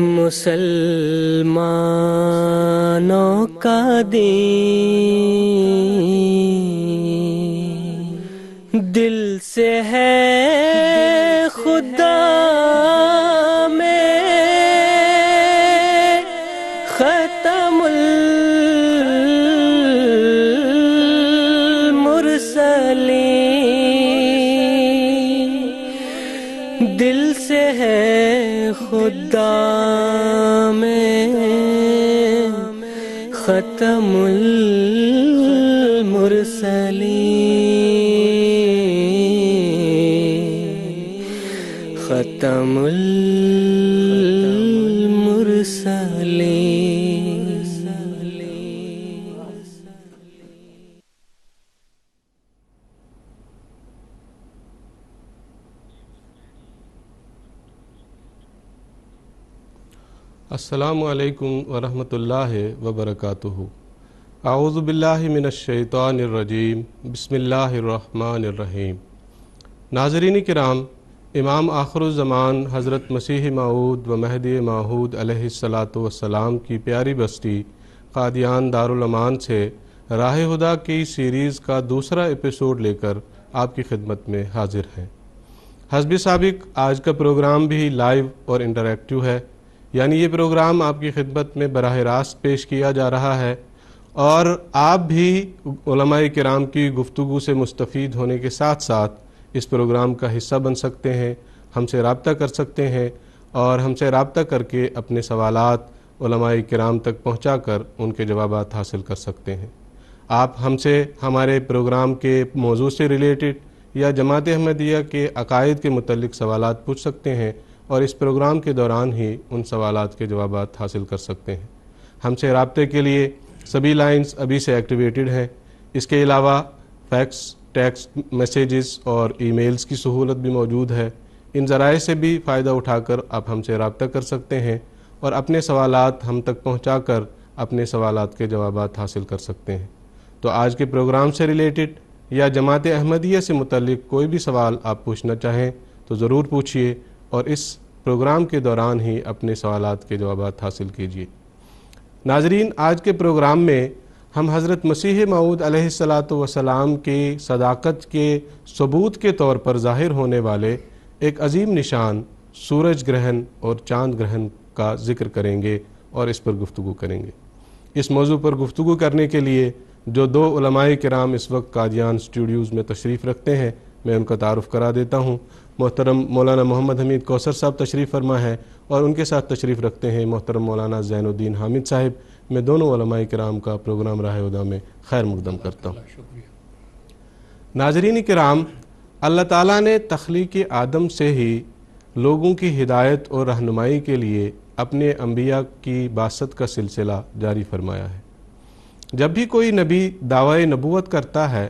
مسلمانوں کا دین دل سے ہے خدا میں ختم المرسلین دل سے ہے خدا میں ختم المرسلین ختم المرسلین. السلام علیکم ورحمۃ اللہ وبرکاتہ. اعوذ باللہ من الشیطان الرجیم. بسم اللہ الرحمن الرحیم. ناظرین کرام، امام آخر الزمان حضرت مسیح موعود و مہدی موعود علیہ السلام کی پیاری بستی قادیان دارالامان سے راہ ہدیٰ کی سیریز کا دوسرا ایپیسوڈ لے کر آپ کی خدمت میں حاضر ہیں. حسب سابق آج کا پروگرام بھی لائیو اور انٹریکٹیو ہے، یعنی یہ پروگرام آپ کی خدمت میں براہ راست پیش کیا جا رہا ہے اور آپ بھی علماء کرام کی گفتگو سے مستفید ہونے کے ساتھ ساتھ اس پروگرام کا حصہ بن سکتے ہیں، ہم سے رابطہ کر سکتے ہیں اور ہم سے رابطہ کر کے اپنے سوالات علماء کرام تک پہنچا کر ان کے جوابات حاصل کر سکتے ہیں. آپ ہم سے ہمارے پروگرام کے موضوع سے ریلیٹڈ یا جماعت احمدیہ کے عقائد کے متعلق سوالات پوچھ سکتے ہیں اور اس پروگرام کے دوران ہی ان سوالات کے جوابات حاصل کر سکتے ہیں. ہم سے رابطے کے لیے سبھی لائنز ابھی سے ایکٹیویٹڈ ہیں. اس کے علاوہ فیکس، ٹیکسٹ میسیجز اور ای میلز کی سہولت بھی موجود ہے. ان ذرائع سے بھی فائدہ اٹھا کر آپ ہم سے رابطہ کر سکتے ہیں اور اپنے سوالات ہم تک پہنچا کر اپنے سوالات کے جوابات حاصل کر سکتے ہیں. تو آج کے پروگرام سے ریلیٹڈ یا جماعت احمدیہ سے متعلق کوئی بھی سوال آپ پوچھنا چاہیں تو ضرور پوچھیے اور اس پروگرام کے دوران ہی اپنے سوالات کے جوابات حاصل کیجیے. ناظرین، آج کے پروگرام میں ہم حضرت مسیح موعود علیہ السلام کی صداقت کے ثبوت کے طور پر ظاہر ہونے والے ایک عظیم نشان سورج گرہن اور چاند گرہن کا ذکر کریں گے اور اس پر گفتگو کریں گے. اس موضوع پر گفتگو کرنے کے لیے جو دو علماء کرام اس وقت قادیان اسٹوڈیوز میں تشریف رکھتے ہیں، میں ان کا تعارف کرا دیتا ہوں. محترم مولانا محمد حمید کوثر صاحب تشریف فرما ہے اور ان کے ساتھ تشریف رکھتے ہیں محترم مولانا زین الدین حامد صاحب. میں دونوں علماء کرام کا پروگرام راہ ہدیٰ میں خیر مقدم کرتا ہوں. ناظرین کرام، اللہ تعالیٰ نے تخلیق آدم سے ہی لوگوں کی ہدایت اور رہنمائی کے لیے اپنے انبیاء کی بعثت کا سلسلہ جاری فرمایا ہے. جب بھی کوئی نبی دعوی نبوت کرتا ہے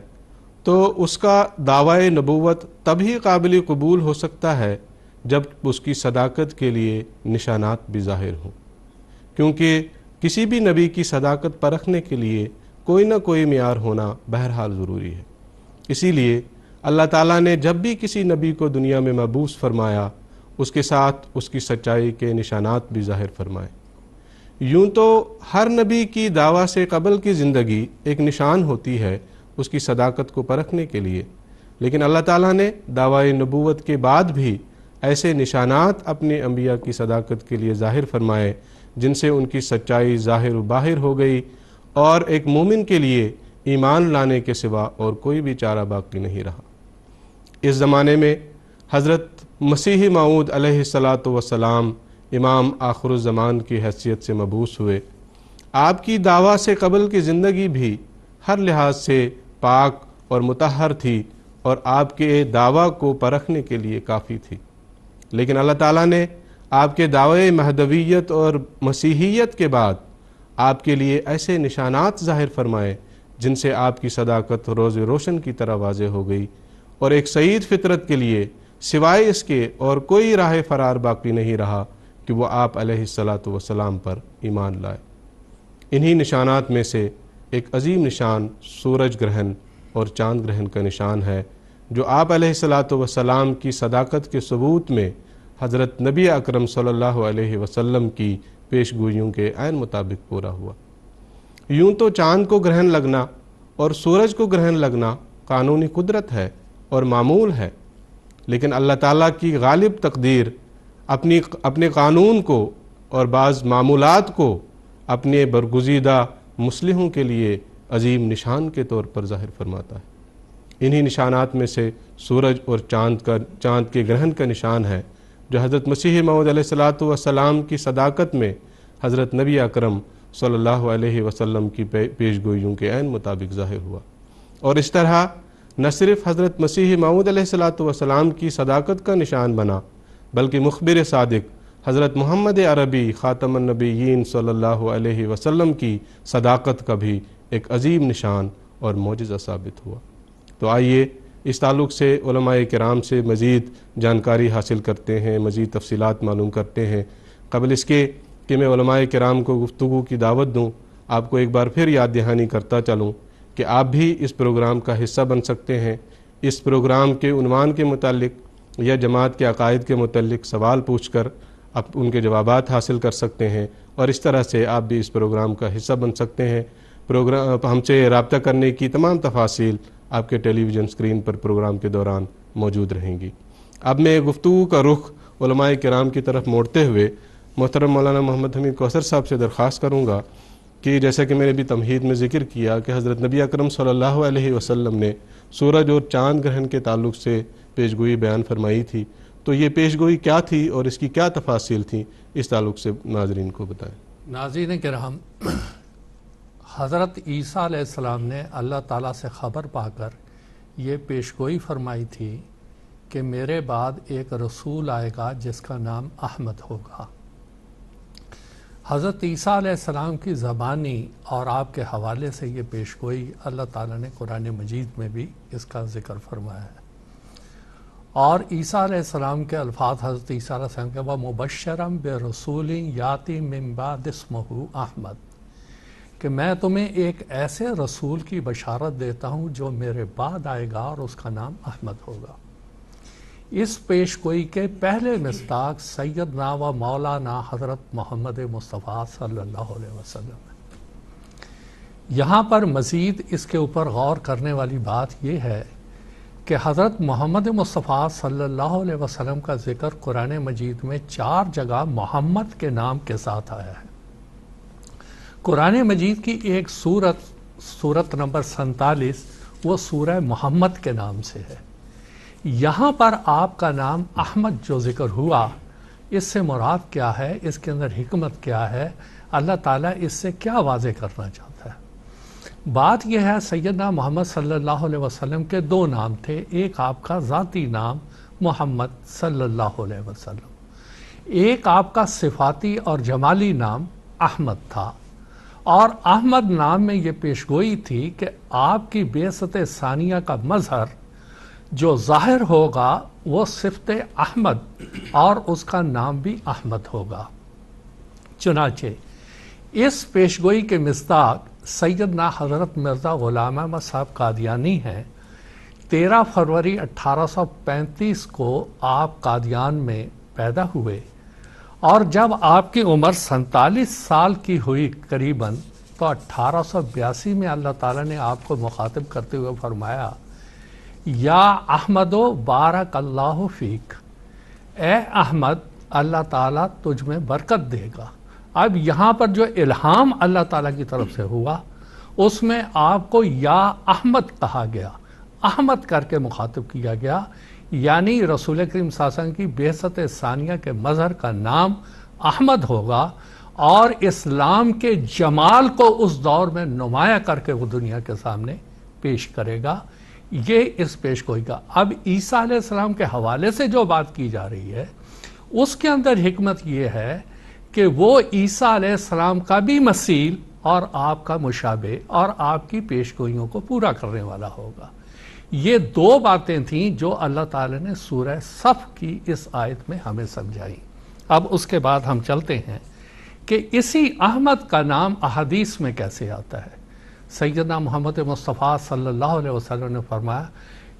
تو اس کا دعوی نبوت تبھی قابل قبول ہو سکتا ہے جب اس کی صداقت کے لیے نشانات بھی ظاہر ہوں، کیونکہ کسی بھی نبی کی صداقت پرکھنے کے لیے کوئی نہ کوئی معیار ہونا بہرحال ضروری ہے. اسی لیے اللہ تعالیٰ نے جب بھی کسی نبی کو دنیا میں مبعوث فرمایا اس کے ساتھ اس کی سچائی کے نشانات بھی ظاہر فرمائے. یوں تو ہر نبی کی دعویٰ سے قبل کی زندگی ایک نشان ہوتی ہے اس کی صداقت کو پرکھنے کے لیے، لیکن اللہ تعالیٰ نے دعوی نبوت کے بعد بھی ایسے نشانات اپنے انبیاء کی صداقت کے لیے ظاہر فرمائے جن سے ان کی سچائی ظاہر و باہر ہو گئی اور ایک مومن کے لیے ایمان لانے کے سوا اور کوئی بھی چارہ باقی نہیں رہا. اس زمانے میں حضرت مسیح موعود علیہ السلام امام آخر الزمان کی حیثیت سے مبعوث ہوئے. آپ کی دعویٰ سے قبل کی زندگی بھی ہر لحاظ سے پاک اور مطہر تھی اور آپ کے دعویٰ کو پرکھنے کے لیے کافی تھی، لیکن اللہ تعالیٰ نے آپ کے دعوے مہدویت اور مسیحیت کے بعد آپ کے لیے ایسے نشانات ظاہر فرمائے جن سے آپ کی صداقت روز روشن کی طرح واضح ہو گئی اور ایک سعید فطرت کے لیے سوائے اس کے اور کوئی راہ فرار باقی نہیں رہا کہ وہ آپ علیہ السلام پر ایمان لائے. انہی نشانات میں سے ایک عظیم نشان سورج گرہن اور چاند گرہن کا نشان ہے جو آپ علیہ السلام کی صداقت کے ثبوت میں حضرت نبی اکرم صلی اللہ علیہ وسلم کی پیش گوئیوں کے عین مطابق پورا ہوا۔ یوں تو چاند کو گرہن لگنا اور سورج کو گرہن لگنا قانونی قدرت ہے اور معمول ہے، لیکن اللہ تعالیٰ کی غالب تقدیر اپنے قانون کو اور بعض معمولات کو اپنے برگزیدہ مصلحوں کے لیے عظیم نشان کے طور پر ظاہر فرماتا ہے۔ انہی نشانات میں سے سورج اور چاند کے گرہن کا نشان ہے، جو حضرت مسیح موعود علیہ السلام کی صداقت میں حضرت نبی اکرم صلی اللہ علیہ وسلم کی پیش گوئیوں کے عین مطابق ظاہر ہوا، اور اس طرح نہ صرف حضرت مسیح موعود علیہ السلام کی صداقت کا نشان بنا، بلکہ مخبر صادق حضرت محمد عربی خاتم النبیین صلی اللہ علیہ وسلم کی صداقت کا بھی ایک عظیم نشان اور معجزہ ثابت ہوا۔ تو آئیے اس تعلق سے علماء کرام سے مزید جانکاری حاصل کرتے ہیں، مزید تفصیلات معلوم کرتے ہیں۔ قبل اس کے کہ میں علماء کرام کو گفتگو کی دعوت دوں، آپ کو ایک بار پھر یاد دہانی کرتا چلوں کہ آپ بھی اس پروگرام کا حصہ بن سکتے ہیں۔ اس پروگرام کے عنوان کے متعلق یا جماعت کے عقائد کے متعلق سوال پوچھ کر ان کے جوابات حاصل کر سکتے ہیں، اور اس طرح سے آپ بھی اس پروگرام کا حصہ بن سکتے ہیں۔ ہم سے رابطہ کرنے کی تمام تفاصیل آپ کے ٹیلی ویژن اسکرین پر پروگرام کے دوران موجود رہیں گی۔ اب میں گفتگو کا رخ علماء کرام کی طرف موڑتے ہوئے محترم مولانا محمد حمید کوثر صاحب سے درخواست کروں گا کہ جیسا کہ میں نے بھی تمہید میں ذکر کیا کہ حضرت نبی اکرم صلی اللہ علیہ وسلم نے سورج اور چاند گرہن کے تعلق سے پیش گوئی بیان فرمائی تھی، تو یہ پیش گوئی کیا تھی اور اس کی کیا تفاصیل تھیں، اس تعلق سے ناظرین کو بتائیں۔ ناظرین کرام، حضرت عیسیٰ علیہ السلام نے اللہ تعالیٰ سے خبر پا کر یہ پیش گوئی فرمائی تھی کہ میرے بعد ایک رسول آئے گا جس کا نام احمد ہوگا۔ حضرت عیسیٰ علیہ السلام کی زبانی اور آپ کے حوالے سے یہ پیش گوئی اللہ تعالیٰ نے قرآن مجید میں بھی اس کا ذکر فرمایا ہے، اور عیسیٰ علیہ السلام کے الفاظ حضرت عیسیٰ علیہ السلام کے وَمُبَشِّرًا بِرَسُولٍ يَأْتِي مِن بَعْدِ اسْمُهُ احمد، کہ میں تمہیں ایک ایسے رسول کی بشارت دیتا ہوں جو میرے بعد آئے گا اور اس کا نام احمد ہوگا۔ اس پیش گوئی کے پہلے مصداق سیدنا و مولانا حضرت محمد مصطفیٰ صلی اللہ علیہ وسلم ہے۔ یہاں پر مزید اس کے اوپر غور کرنے والی بات یہ ہے کہ حضرت محمد مصطفیٰ صلی اللہ علیہ وسلم کا ذکر قرآن مجید میں 4 جگہ محمد کے نام کے ساتھ آیا ہے۔ قرآن مجید کی ایک سورت نمبر 47 وہ سورہ محمد کے نام سے ہے۔ یہاں پر آپ کا نام احمد جو ذکر ہوا، اس سے مراد کیا ہے، اس کے اندر حکمت کیا ہے، اللہ تعالیٰ اس سے کیا واضح کرنا چاہتا ہے؟ بات یہ ہے سیدنا محمد صلی اللہ علیہ وسلم کے 2 نام تھے، ایک آپ کا ذاتی نام محمد صلی اللہ علیہ وسلم، ایک آپ کا صفاتی اور جمالی نام احمد تھا، اور احمد نام میں یہ پیشگوئی تھی کہ آپ کی بعثت ثانیہ کا مظہر جو ظاہر ہوگا وہ صفت احمد اور اس کا نام بھی احمد ہوگا۔ چنانچہ اس پیشگوئی کے مصداق سیدنا حضرت مرزا غلام احمد صاحب قادیانی ہیں۔ 13 فروری 1835 کو آپ قادیان میں پیدا ہوئے، اور جب آپ کی عمر 47 سال کی ہوئی قریباً، تو 1882 میں اللہ تعالیٰ نے آپ کو مخاطب کرتے ہوئے فرمایا، یا احمدو بارک اللہ فیک، اے احمد اللہ تعالیٰ تجھ میں برکت دے گا۔ اب یہاں پر جو الہام اللہ تعالیٰ کی طرف سے ہوا، اس میں آپ کو یا احمد کہا گیا، احمد کر کے مخاطب کیا گیا، یعنی رسول کریم صلی اللہ علیہ وسلم کی بعثت ثانیہ کے مظہر کا نام احمد ہوگا، اور اسلام کے جمال کو اس دور میں نمایاں کر کے وہ دنیا کے سامنے پیش کرے گا۔ یہ اس پیش گوئی کا۔ اب عیسیٰ علیہ السلام کے حوالے سے جو بات کی جا رہی ہے، اس کے اندر حکمت یہ ہے کہ وہ عیسیٰ علیہ السلام کا بھی مثیل اور آپ کا مشابہ اور آپ کی پیش گوئیوں کو پورا کرنے والا ہوگا۔ یہ 2 باتیں تھیں جو اللہ تعالی نے سورہ صف کی اس آیت میں ہمیں سمجھائی۔ اب اس کے بعد ہم چلتے ہیں کہ اسی احمد کا نام احادیث میں کیسے آتا ہے۔ سیدنا محمد مصطفیٰ صلی اللہ علیہ وسلم نے فرمایا،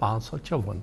554।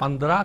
15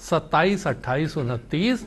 27, 28, 29,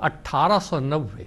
1890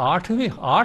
8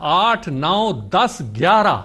8, 9, 10, 11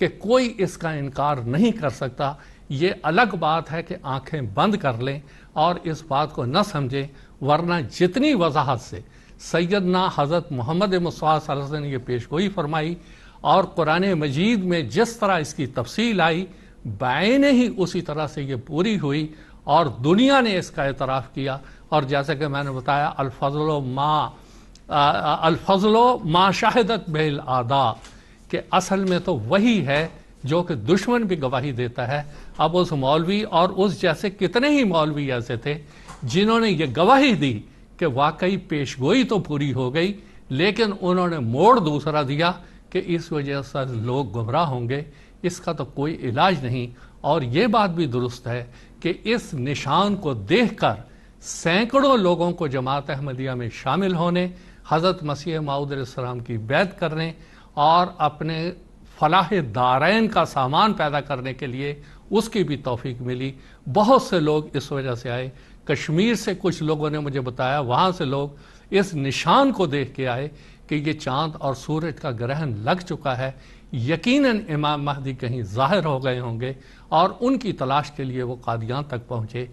کہ کوئی اس کا انکار نہیں کر سکتا۔ یہ الگ بات ہے کہ آنکھیں بند کر لیں اور اس بات کو نہ سمجھیں، ورنہ جتنی وضاحت سے سیدنا حضرت محمد مصطفیٰ صلی اللہ علیہ وسلم نے یہ پیشگوئی فرمائی اور قرآن مجید میں جس طرح اس کی تفصیل آئی بعین ہی اسی طرح سے یہ پوری ہوئی اور دنیا نے اس کا اعتراف کیا۔ اور جیسے کہ میں نے بتایا الفضل ما شاہدت بالاعداء، کہ اصل میں تو وہی ہے جو کہ دشمن بھی گواہی دیتا ہے۔ اب اس مولوی اور اس جیسے کتنے ہی مولوی ایسے تھے جنہوں نے یہ گواہی دی کہ واقعی پیشگوئی تو پوری ہو گئی، لیکن انہوں نے موڑ دوسرا دیا کہ اس وجہ سے لوگ گمراہ ہوں گے، اس کا تو کوئی علاج نہیں۔ اور یہ بات بھی درست ہے کہ اس نشان کو دیکھ کر سینکڑوں لوگوں کو جماعت احمدیہ میں شامل ہونے، حضرت مسیح موعود علیہ السلام کی بیعت کرنے اور اپنے فلاح دارین کا سامان پیدا کرنے کے لیے اس کی بھی توفیق ملی۔ بہت سے لوگ اس وجہ سے آئے، کشمیر سے کچھ لوگوں نے مجھے بتایا وہاں سے لوگ اس نشان کو دیکھ کے آئے کہ یہ چاند اور سورج کا گرہن لگ چکا ہے، یقیناً امام مہدی کہیں ظاہر ہو گئے ہوں گے، اور ان کی تلاش کے لیے وہ قادیان تک پہنچے۔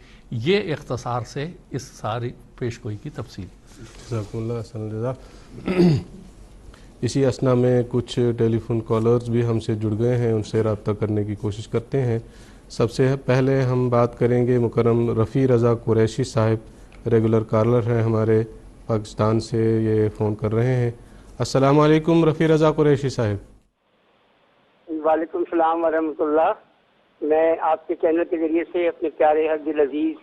یہ اختصار سے اس ساری پیشگوئی کی تفصیل۔ جزاکم اللہ احسن الجزا۔ اسی اثنا میں کچھ ٹیلی فون کالرز بھی ہم سے جڑ گئے ہیں، ان سے رابطہ کرنے کی کوشش کرتے ہیں۔ سب سے پہلے ہم بات کریں گے مکرم رفیع رضا قریشی صاحب، ریگولر کالر ہیں ہمارے، پاکستان سے یہ فون کر رہے ہیں۔ السلام علیکم رفیع رضا قریشی صاحب۔ وعلیکم السلام ورحمۃ اللہ۔ میں آپ کے چینل کے ذریعے سے اپنے پیارے حضرت العزیز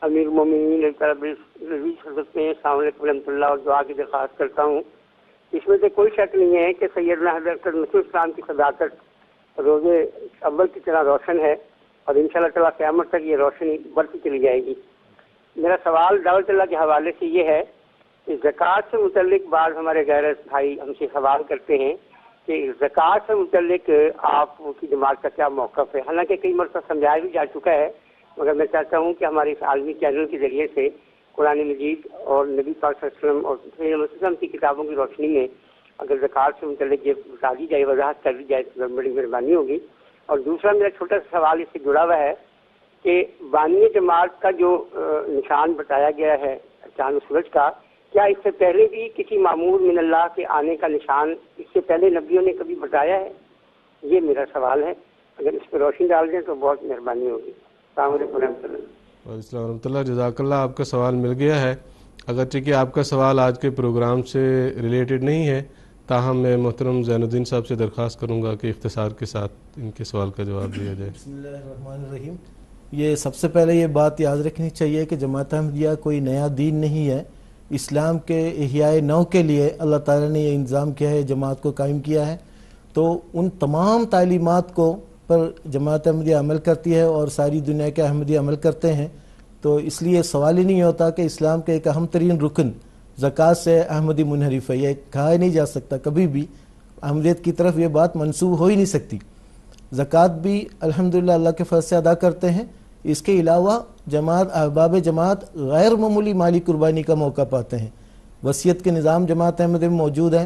امیر المومنین حضرت میں السلام علیکم ورحمۃ اللہ اور دعا کی درخواست کرتا ہوں۔ اس میں سے کوئی شک نہیں ہے کہ سیدنا حضرت مسیح السلام کی صداقت روز اول کی طرح روشن ہے، اور انشاءاللہ تعالیٰ قیامت تک یہ روشنی بڑھتی چلی جائے گی۔ میرا سوال دعوت اللہ کے حوالے سے یہ ہے کہ زکوٰۃ سے متعلق بعض ہمارے غیر بھائی ہم سے سوال کرتے ہیں کہ زکوٰۃ سے متعلق آپ کی جماعت کا کیا موقف ہے؟ حالانکہ کئی مرتبہ سمجھایا بھی جا چکا ہے، مگر میں چاہتا ہوں کہ ہمارے اس عالمی چینل کے ذریعے سے قرآن مجید اور نبی پاک صلی اللہ علیہ وسلم اور صحیح وسلم کی کتابوں کی روشنی میں اگر زکوٰۃ سے متعلق یہ بتا دی جائے، وضاحت کر دی جائے تو بڑی مہربانی ہوگی۔ اور دوسرا میرا چھوٹا سا سوال اس سے جڑا ہوا ہے کہ بانی جماعت کا جو نشان بتایا گیا ہے چاند و سورج کا، کیا اس سے پہلے بھی کسی معمور من اللہ کے آنے کا نشان اس سے پہلے نبیوں نے کبھی بتایا ہے؟ یہ میرا سوال ہے، اگر اس پہ روشنی ڈال دیں تو بہت مہربانی ہوگی۔ السلام علیکم ورحمۃ اللہ۔ وعلیکم السلام ورحمۃ اللہ۔ جزاک اللہ، آپ کا سوال مل گیا ہے، اگرچہ کہ آپ کا سوال آج کے پروگرام سے ریلیٹڈ نہیں ہے، تاہم میں محترم زین الدین صاحب سے درخواست کروں گا کہ اختصار کے ساتھ ان کے سوال کا جواب دیا جائے۔ بسم اللہ الرحمن الرحیم۔ یہ سب سے پہلے یہ بات یاد رکھنی چاہیے کہ جماعت احمدیہ کوئی نیا دین نہیں ہے۔ اسلام کے احیاء نو کے لیے اللہ تعالیٰ نے یہ انتظام کیا ہے، جماعت کو قائم کیا ہے، تو ان تمام تعلیمات کو پر جماعت احمدیہ عمل کرتی ہے اور ساری دنیا کے احمدی عمل کرتے ہیں۔ تو اس لیے سوال ہی نہیں ہوتا کہ اسلام کے ایک اہم ترین رکن زکوٰۃ سے احمدی منحرف ہے، یہ کہا ہی نہیں جا سکتا، کبھی بھی احمدیت کی طرف یہ بات منسوب ہو ہی نہیں سکتی۔ زکوٰۃ بھی الحمدللہ اللہ کے فضل سے ادا کرتے ہیں۔ اس کے علاوہ جماعت احباب جماعت غیر معمولی مالی قربانی کا موقع پاتے ہیں۔ وصیت کے نظام جماعت احمدیہ میں موجود ہیں۔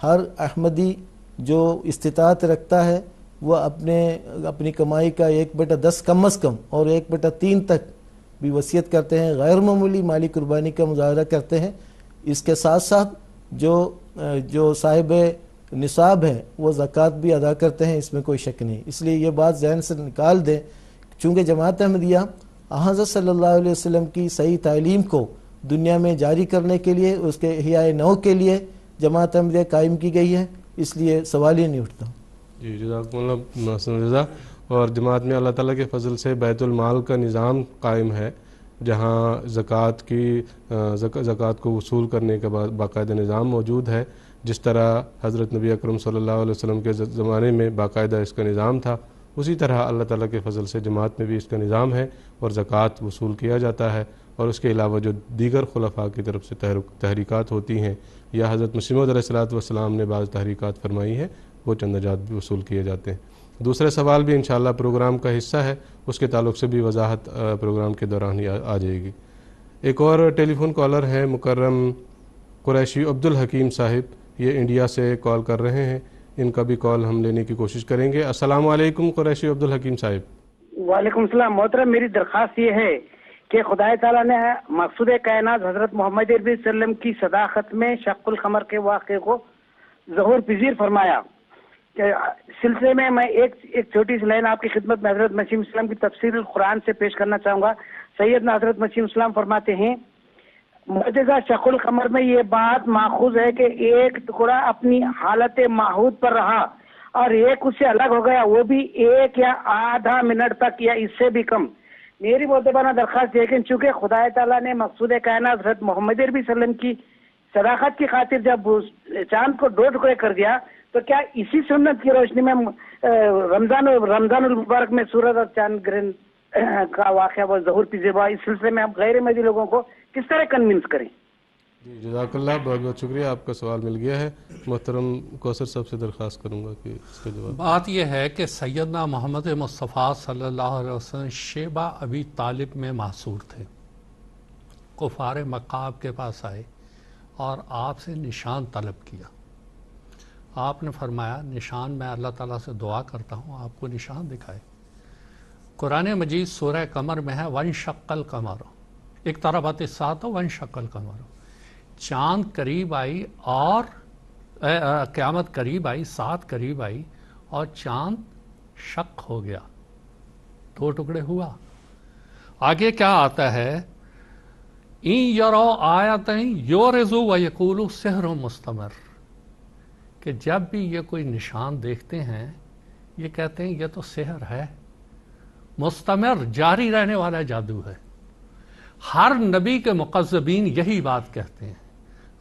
ہر احمدی جو استطاعت رکھتا ہے وہ اپنی کمائی کا 1/10 کم از کم اور 1/3 تک بھی وصیت کرتے ہیں، غیر معمولی مالی قربانی کا مظاہرہ کرتے ہیں۔ اس کے ساتھ ساتھ جو صاحب نصاب ہیں وہ زکوٰۃ بھی ادا کرتے ہیں، اس میں کوئی شک نہیں۔ اس لیے یہ بات ذہن سے نکال دیں، چونکہ جماعت احمدیہ حضرت صلی اللہ علیہ وسلم کی صحیح تعلیم کو دنیا میں جاری کرنے کے لیے، اس کے احیاء نو کے لیے جماعت احمدیہ قائم کی گئی ہے، اس لیے سوال ہی نہیں اٹھتا۔ جی جزاکم اللہ محسن رضا۔ اور جماعت میں اللہ تعالیٰ کے فضل سے بیت المال کا نظام قائم ہے، جہاں زکوٰۃ کو وصول کرنے کا باقاعدہ نظام موجود ہے، جس طرح حضرت نبی اکرم صلی اللہ علیہ وسلم کے زمانے میں باقاعدہ اس کا نظام تھا، اسی طرح اللہ تعالیٰ کے فضل سے جماعت میں بھی اس کا نظام ہے اور زکوٰۃ وصول کیا جاتا ہے۔ اور اس کے علاوہ جو دیگر خلفاء کی طرف سے تحریکات ہوتی ہیں یا حضرت مسیح موعود علیہ السلام نے بعض تحریکات فرمائی ہیں، وہ چندجات بھی وصول کیے جاتے ہیں۔ دوسرے سوال بھی انشاءاللہ پروگرام کا حصہ ہے، اس کے تعلق سے بھی وضاحت پروگرام کے دوران ہی آ جائے گی۔ ایک اور ٹیلی فون کالر ہیں مکرم قریشی عبدالحکیم صاحب، یہ انڈیا سے کال کر رہے ہیں۔ ان کا بھی کال ہم لینے کی کوشش کریں گے۔ السلام علیکم قریشی عبدالحکیم صاحب۔ وعلیکم السلام محترم، میری درخواست یہ ہے کہ خدا تعالیٰ نے مقصود کائنات حضرت محمد عربی صلی اللہ علیہ وسلم کی صداقت میں شق القمر کے واقعے کو ظہور پذیر فرمایا کہ سلسلے میں ایک چھوٹی سی لائن آپ کی خدمت میں حضرت مسیح السلام کی تفسیر القرآن سے پیش کرنا چاہوں گا۔ سیدنا حضرت مسیح السلام فرماتے ہیں معجزہ شق القمر میں یہ بات ماخوذ ہے کہ ایک ٹکڑا اپنی حالت معہود پر رہا اور ایک اس سے الگ ہو گیا، وہ بھی 1 یا آدھا منٹ تک یا اس سے بھی کم۔ میری مؤدبانہ درخواست ہے کہ چونکہ خدا تعالیٰ نے مقصود کائنات حضرت محمد عربی صلی اللہ علیہ وسلم کی صداقت کی خاطر جب چاند کو 2 ٹکڑے کر دیا، تو کیا اسی سنت کی روشنی میں رمضان المبارک میں سورج اور چاند گرہن کا واقعہ وہ ظہور پذیر ہوا؟ اس سلسلے میں ہم غیر مدی لوگوں کو کس طرح کنونس کریں؟ جی جزاک اللہ، بہت بہت شکریہ، آپ کا سوال مل گیا ہے۔ محترم کوثر صاحب سے درخواست کروں گا کہ اس کا جواب۔ بات یہ ہے کہ سیدنا محمد مصطفیٰ صلی اللہ علیہ وسلم شیبہ ابی طالب میں محصور تھے۔ کفار مکہ آپ کے پاس آئے اور آپ سے نشان طلب کیا۔ آپ نے فرمایا نشان میں اللہ تعالیٰ سے دعا کرتا ہوں آپ کو نشان دکھائے۔ قرآن مجید سورہ قمر میں ہے وانشق القمر، اقتربت الساعۃ وانشق القمر، چاند قریب آئی اور قیامت قریب آئی، سات قریب آئی اور چاند شق ہو گیا، 2 ٹکڑے ہوا۔ آگے کیا آتا ہے این یرو آیتیں یورزو و یقولو سحر مستمر، کہ جب بھی یہ کوئی نشان دیکھتے ہیں یہ کہتے ہیں یہ تو سحر ہے، مستمر جاری رہنے والا جادو ہے۔ ہر نبی کے مقذبین یہی بات کہتے ہیں۔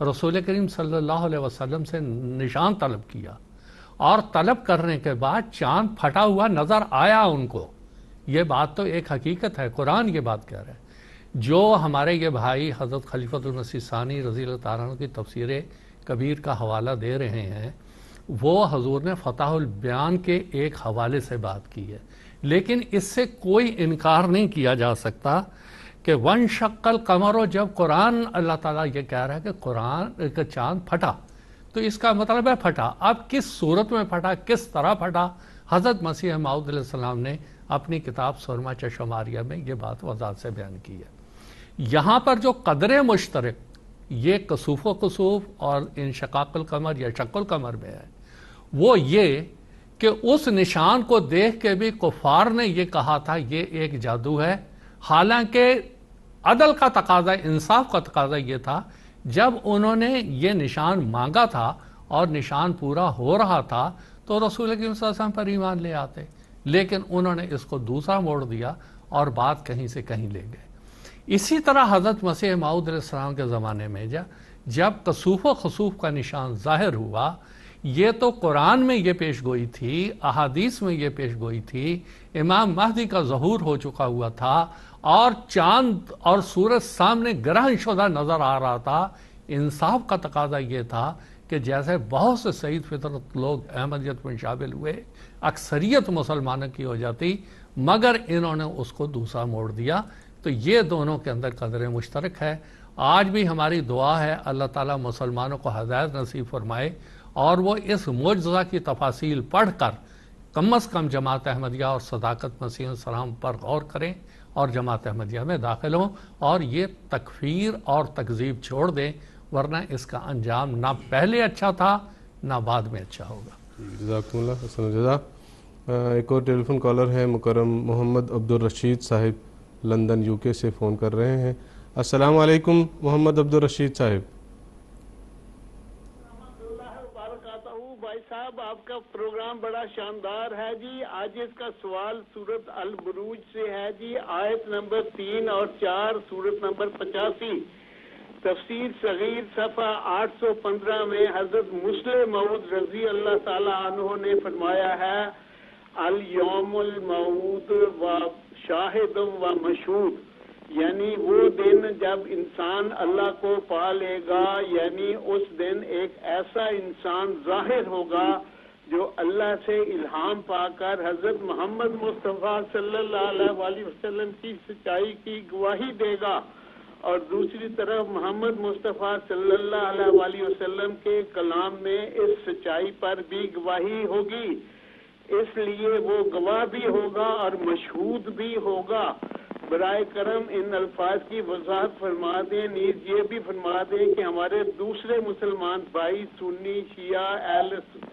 رسول کریم صلی اللہ علیہ وسلم سے نشان طلب کیا اور طلب کرنے کے بعد چاند پھٹا ہوا نظر آیا ان کو۔ یہ بات تو ایک حقیقت ہے، قرآن یہ بات کہہ رہا ہے۔ جو ہمارے یہ بھائی حضرت خلیفۃ المسیح ثانی رضی اللہ تعالیٰ عنہ کی تفسیر کبیر کا حوالہ دے رہے ہیں، وہ حضور نے فتح البیان کے ایک حوالے سے بات کی ہے، لیکن اس سے کوئی انکار نہیں کیا جا سکتا کہ وانشق القمر، جب قرآن اللہ تعالیٰ یہ کہہ رہا ہے کہ قرآن کا چاند پھٹا، تو اس کا مطلب ہے پھٹا۔ اب کس صورت میں پھٹا، کس طرح پھٹا، حضرت مسیح موعود علیہ السلام نے اپنی کتاب سرما چشماریہ میں یہ بات وضاحت سے بیان کی ہے۔ یہاں پر جو قدر مشترک یہ کسوف و کسوف اور انشقاق القمر یا شق القمر میں ہے، وہ یہ کہ اس نشان کو دیکھ کے بھی کفار نے یہ کہا تھا یہ ایک جادو ہے، حالانکہ عدل کا تقاضا، انصاف کا تقاضا یہ تھا جب انہوں نے یہ نشان مانگا تھا اور نشان پورا ہو رہا تھا تو رسول کریم صلی اللہ علیہ وسلم پر ایمان لے آتے، لیکن انہوں نے اس کو دوسرا موڑ دیا اور بات کہیں سے کہیں لے گئے۔ اسی طرح حضرت مسیح موعود علیہ السلام کے زمانے میں جب کسوف و خسوف کا نشان ظاہر ہوا، یہ تو قرآن میں یہ پیش گوئی تھی، احادیث میں یہ پیش گوئی تھی، امام مہدی کا ظہور ہو چکا ہوا تھا اور چاند اور سورج سامنے گرہن شدہ نظر آ رہا تھا۔ انصاف کا تقاضا یہ تھا کہ جیسے بہت سے سعید فطرت لوگ احمدیت میں شامل ہوئے، اکثریت مسلمانوں کی ہو جاتی، مگر انہوں نے اس کو دوسرا موڑ دیا۔ تو یہ دونوں کے اندر قدر مشترک ہے۔ آج بھی ہماری دعا ہے اللہ تعالیٰ مسلمانوں کو ہدایت نصیب فرمائے اور وہ اس معجزہ کی تفاصیل پڑھ کر کم از کم جماعت احمدیہ اور صداقت مسیح السلام پر غور کریں اور جماعت احمدیہ میں داخل ہوں اور یہ تکفیر اور تکذیب چھوڑ دیں، ورنہ اس کا انجام نہ پہلے اچھا تھا نہ بعد میں اچھا ہوگا۔ جزاکم اللہ حسن الجزا۔ ایک اور ٹیلی فون کالر ہے مکرم محمد عبدالرشید صاحب، لندن یو کے سے فون کر رہے ہیں۔ السلام علیکم محمد عبدالرشید صاحب۔ بھائی صاحب آپ کا پروگرام بڑا شاندار ہے جی۔ آج اس کا سوال سورت البروج سے ہے جی، آیت نمبر 3 اور 4، سورت نمبر 85، تفسیر صغیر صفحہ 815 میں حضرت مسلم موعود رضی اللہ تعالی عنہ نے فرمایا ہے الیوم الموعود و شاہد و مشہود، یعنی وہ دن جب انسان اللہ کو پا لے گا، یعنی اس دن ایک ایسا انسان ظاہر ہوگا جو اللہ سے الہام پا کر حضرت محمد مصطفیٰ صلی اللہ علیہ وسلم کی سچائی کی گواہی دے گا اور دوسری طرف محمد مصطفیٰ صلی اللہ علیہ وسلم کے کلام میں اس سچائی پر بھی گواہی ہوگی، اس لیے وہ گواہ بھی ہوگا اور مشہود بھی ہوگا۔ برائے کرم ان الفاظ کی وضاحت فرما دیں، نیز یہ بھی فرما دیں کہ ہمارے دوسرے مسلمان بھائی سنی، شیعہ،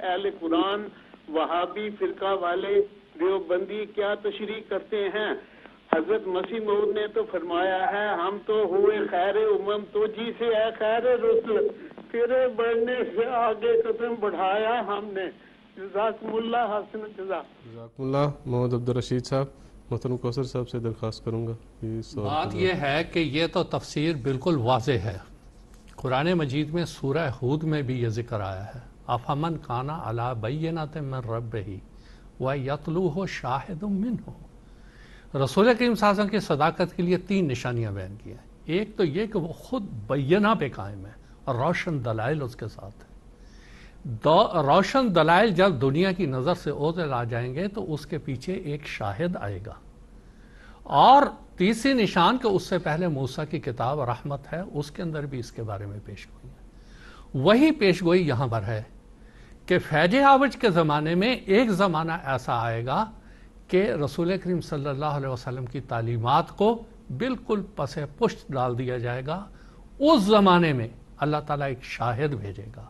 اہل قرآن، وہابی فرقہ والے، دیوبندی کیا تشریح کرتے ہیں؟ حضرت مسیح موعود نے تو فرمایا ہے ہم تو ہوئے خیر امم، تو جی سے ہے خیر رسل، تیرے بڑھنے سے آگے قدم بڑھایا ہم نے۔ جزاکم اللہ حسن جزا۔ جزاکم اللہ۔ محمد عبدالرشید صاحب، محترم کوثر صاحب سے درخواست کروں گا۔ بات یہ ہے کہ یہ تو تفسیر بالکل واضح ہے، قرآن مجید میں سورہ ہود میں بھی یہ ذکر آیا ہے، افمن کان علی بینۃ من ربہ ویتلوہ شاہد منہ۔ رسول کریم صلی اللہ علیہ وسلم کی صداقت کے لیے 3 نشانیاں بیان کی ہیں۔ ایک تو یہ کہ وہ خود بینہ پہ قائم ہے اور روشن دلائل اس کے ساتھ ہیں۔ روشن دلائل جب دنیا کی نظر سے اوزل آ جائیں گے تو اس کے پیچھے ایک شاہد آئے گا۔ اور تیسری نشان کہ اس سے پہلے موسیٰ کی کتاب رحمت ہے، اس کے اندر بھی اس کے بارے میں پیش گوئی ہے۔ وہی پیش گوئی یہاں پر ہے کہ فیض عوج کے زمانے میں ایک زمانہ ایسا آئے گا کہ رسول کریم صلی اللہ علیہ وسلم کی تعلیمات کو بالکل پس پشت ڈال دیا جائے گا۔ اس زمانے میں اللہ تعالیٰ ایک شاہد بھیجے گا،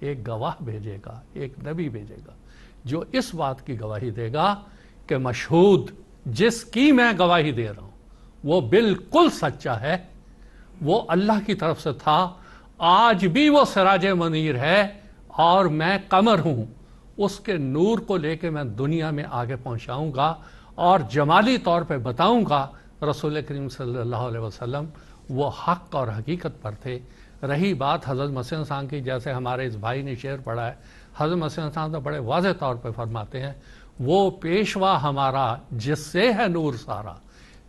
ایک گواہ بھیجے گا، ایک نبی بھیجے گا جو اس بات کی گواہی دے گا کہ مشہود جس کی میں گواہی دے رہا ہوں وہ بالکل سچا ہے، وہ اللہ کی طرف سے تھا، آج بھی وہ سراج منیر ہے اور میں قمر ہوں، اس کے نور کو لے کے میں دنیا میں آگے پہنچاؤں گا اور جمالی طور پہ بتاؤں گا رسول کریم صلی اللہ علیہ وسلم وہ حق اور حقیقت پر تھے۔ رہی بات حضرت مسیح السلام کی، جیسے ہمارے اس بھائی نے شعر پڑھا ہے، حضرت مسیح السلام تو بڑے واضح طور پہ فرماتے ہیں وہ پیشوا ہمارا جس سے ہے نور سارا،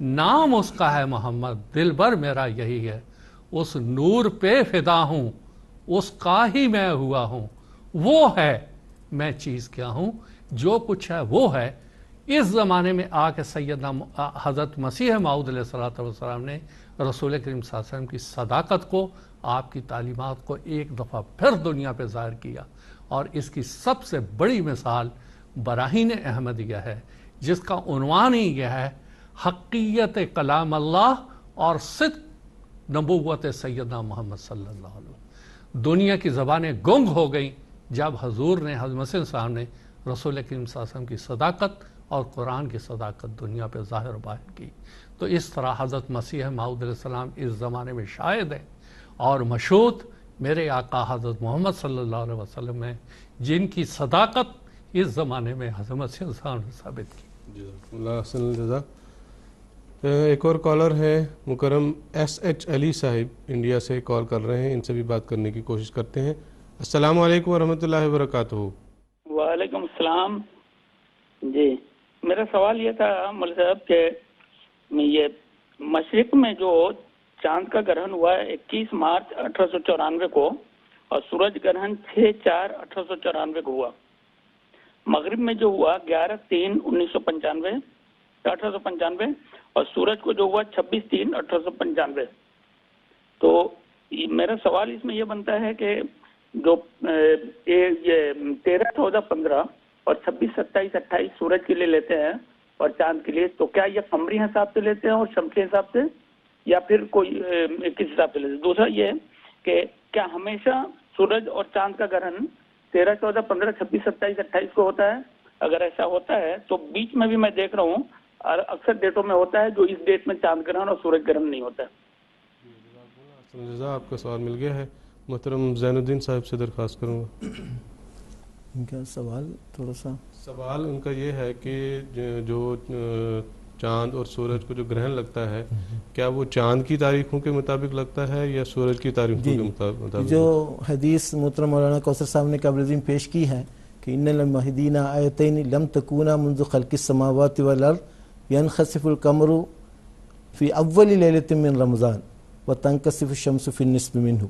نام اس کا ہے محمد، دل بر میرا یہی ہے، اس نور پہ فدا ہوں، اس کا ہی میں ہوا ہوں، وہ ہے میں چیز کیا ہوں، جو کچھ ہے وہ ہے۔ اس زمانے میں آ کے سیدنا حضرت مسیح موعود علیہ السلام نے رسول کریم صلی اللہ علیہ وسلم کی صداقت کو، آپ کی تعلیمات کو ایک دفعہ پھر دنیا پہ ظاہر کیا، اور اس کی سب سے بڑی مثال براہین احمدیہ ہے، جس کا عنوان ہی یہ ہے حقیت کلام اللہ اور صدق نبوت سیدنا محمد صلی اللہ علیہ وسلم۔ دنیا کی زبانیں گنگ ہو گئیں جب حضور نے، حضرت مسیح صاحب نے رسول کریم صلی اللہ علیہ وسلم کی صداقت اور قرآن کی صداقت دنیا پہ ظاہر و باہر کی۔ تو اس طرح حضرت مسیح موعود علیہ السلام اس زمانے میں شاہد ہے اور مشہود میرے آقا حضرت محمد صلی اللہ علیہ وسلم ہیں، جن کی صداقت اس زمانے میں حضرت مسیح السلام نے ثابت کی۔ اللہ حسن الجزا۔ ایک اور کالر ہے مکرم SH علی صاحب، انڈیا سے کال کر رہے ہیں، ان سے بھی بات کرنے کی کوشش کرتے ہیں۔ السلام علیکم ورحمۃ اللہ وبرکاتہ۔ وعلیکم السلام۔ جی میرا سوال یہ تھا مول صاحب کہ یہ مشرق میں جو چاند کا گرہن ہوا ہے 21 مارچ 1894 کو، اور سورج گرہن 6/4/1894 کو ہوا، مغرب میں جو ہوا 11/3/1895 اور سورج کو جو ہوا 26/3/1895۔ تو میرا سوال اس میں یہ بنتا ہے کہ جو 13, 14, 15 اور 26, 27, 28 سورج کے لیے لیتے ہیں اور چاند کے لیے، تو کیا یہ قمری حساب سے لیتے ہیں اور شمسی حساب سے، یا پھر کوئی کس حساب سے لیتے ہیں؟ دوسرا یہ کہ کیا ہمیشہ سورج اور چاند کا گرہن 13, 14, 15, 26, 27, 28 کو ہوتا ہے؟ اگر ایسا ہوتا ہے تو بیچ میں بھی میں دیکھ رہا ہوں اکثر ڈیٹوں میں ہوتا ہے جو اس ڈیٹ میں چاند گرہن اور سورج گرہن نہیں ہوتا ہے۔ آپ کا سوال مل گیا ہے۔ محترم زین الدین صاحب سے درخواست کروں گا۔ ان کا سوال تھوڑا سا، سوال ان کا یہ ہے کہ جو چاند اور سورج کو جو گرہن لگتا ہے، کیا وہ چاند کی تاریخوں کے مطابق لگتا ہے یا سورج کی تاریخوں کے مطابق؟ جو حدیث محترم مولانا کوثر صاحب نے قبل ازیں پیش کی ہے کہ ان للمہدین آیتین لم تکونا منذ خلق السماوات والارض ينخسف القمر فی اول لیلۃ من رمضان وتنکسف الشمس فی النصف منہ۔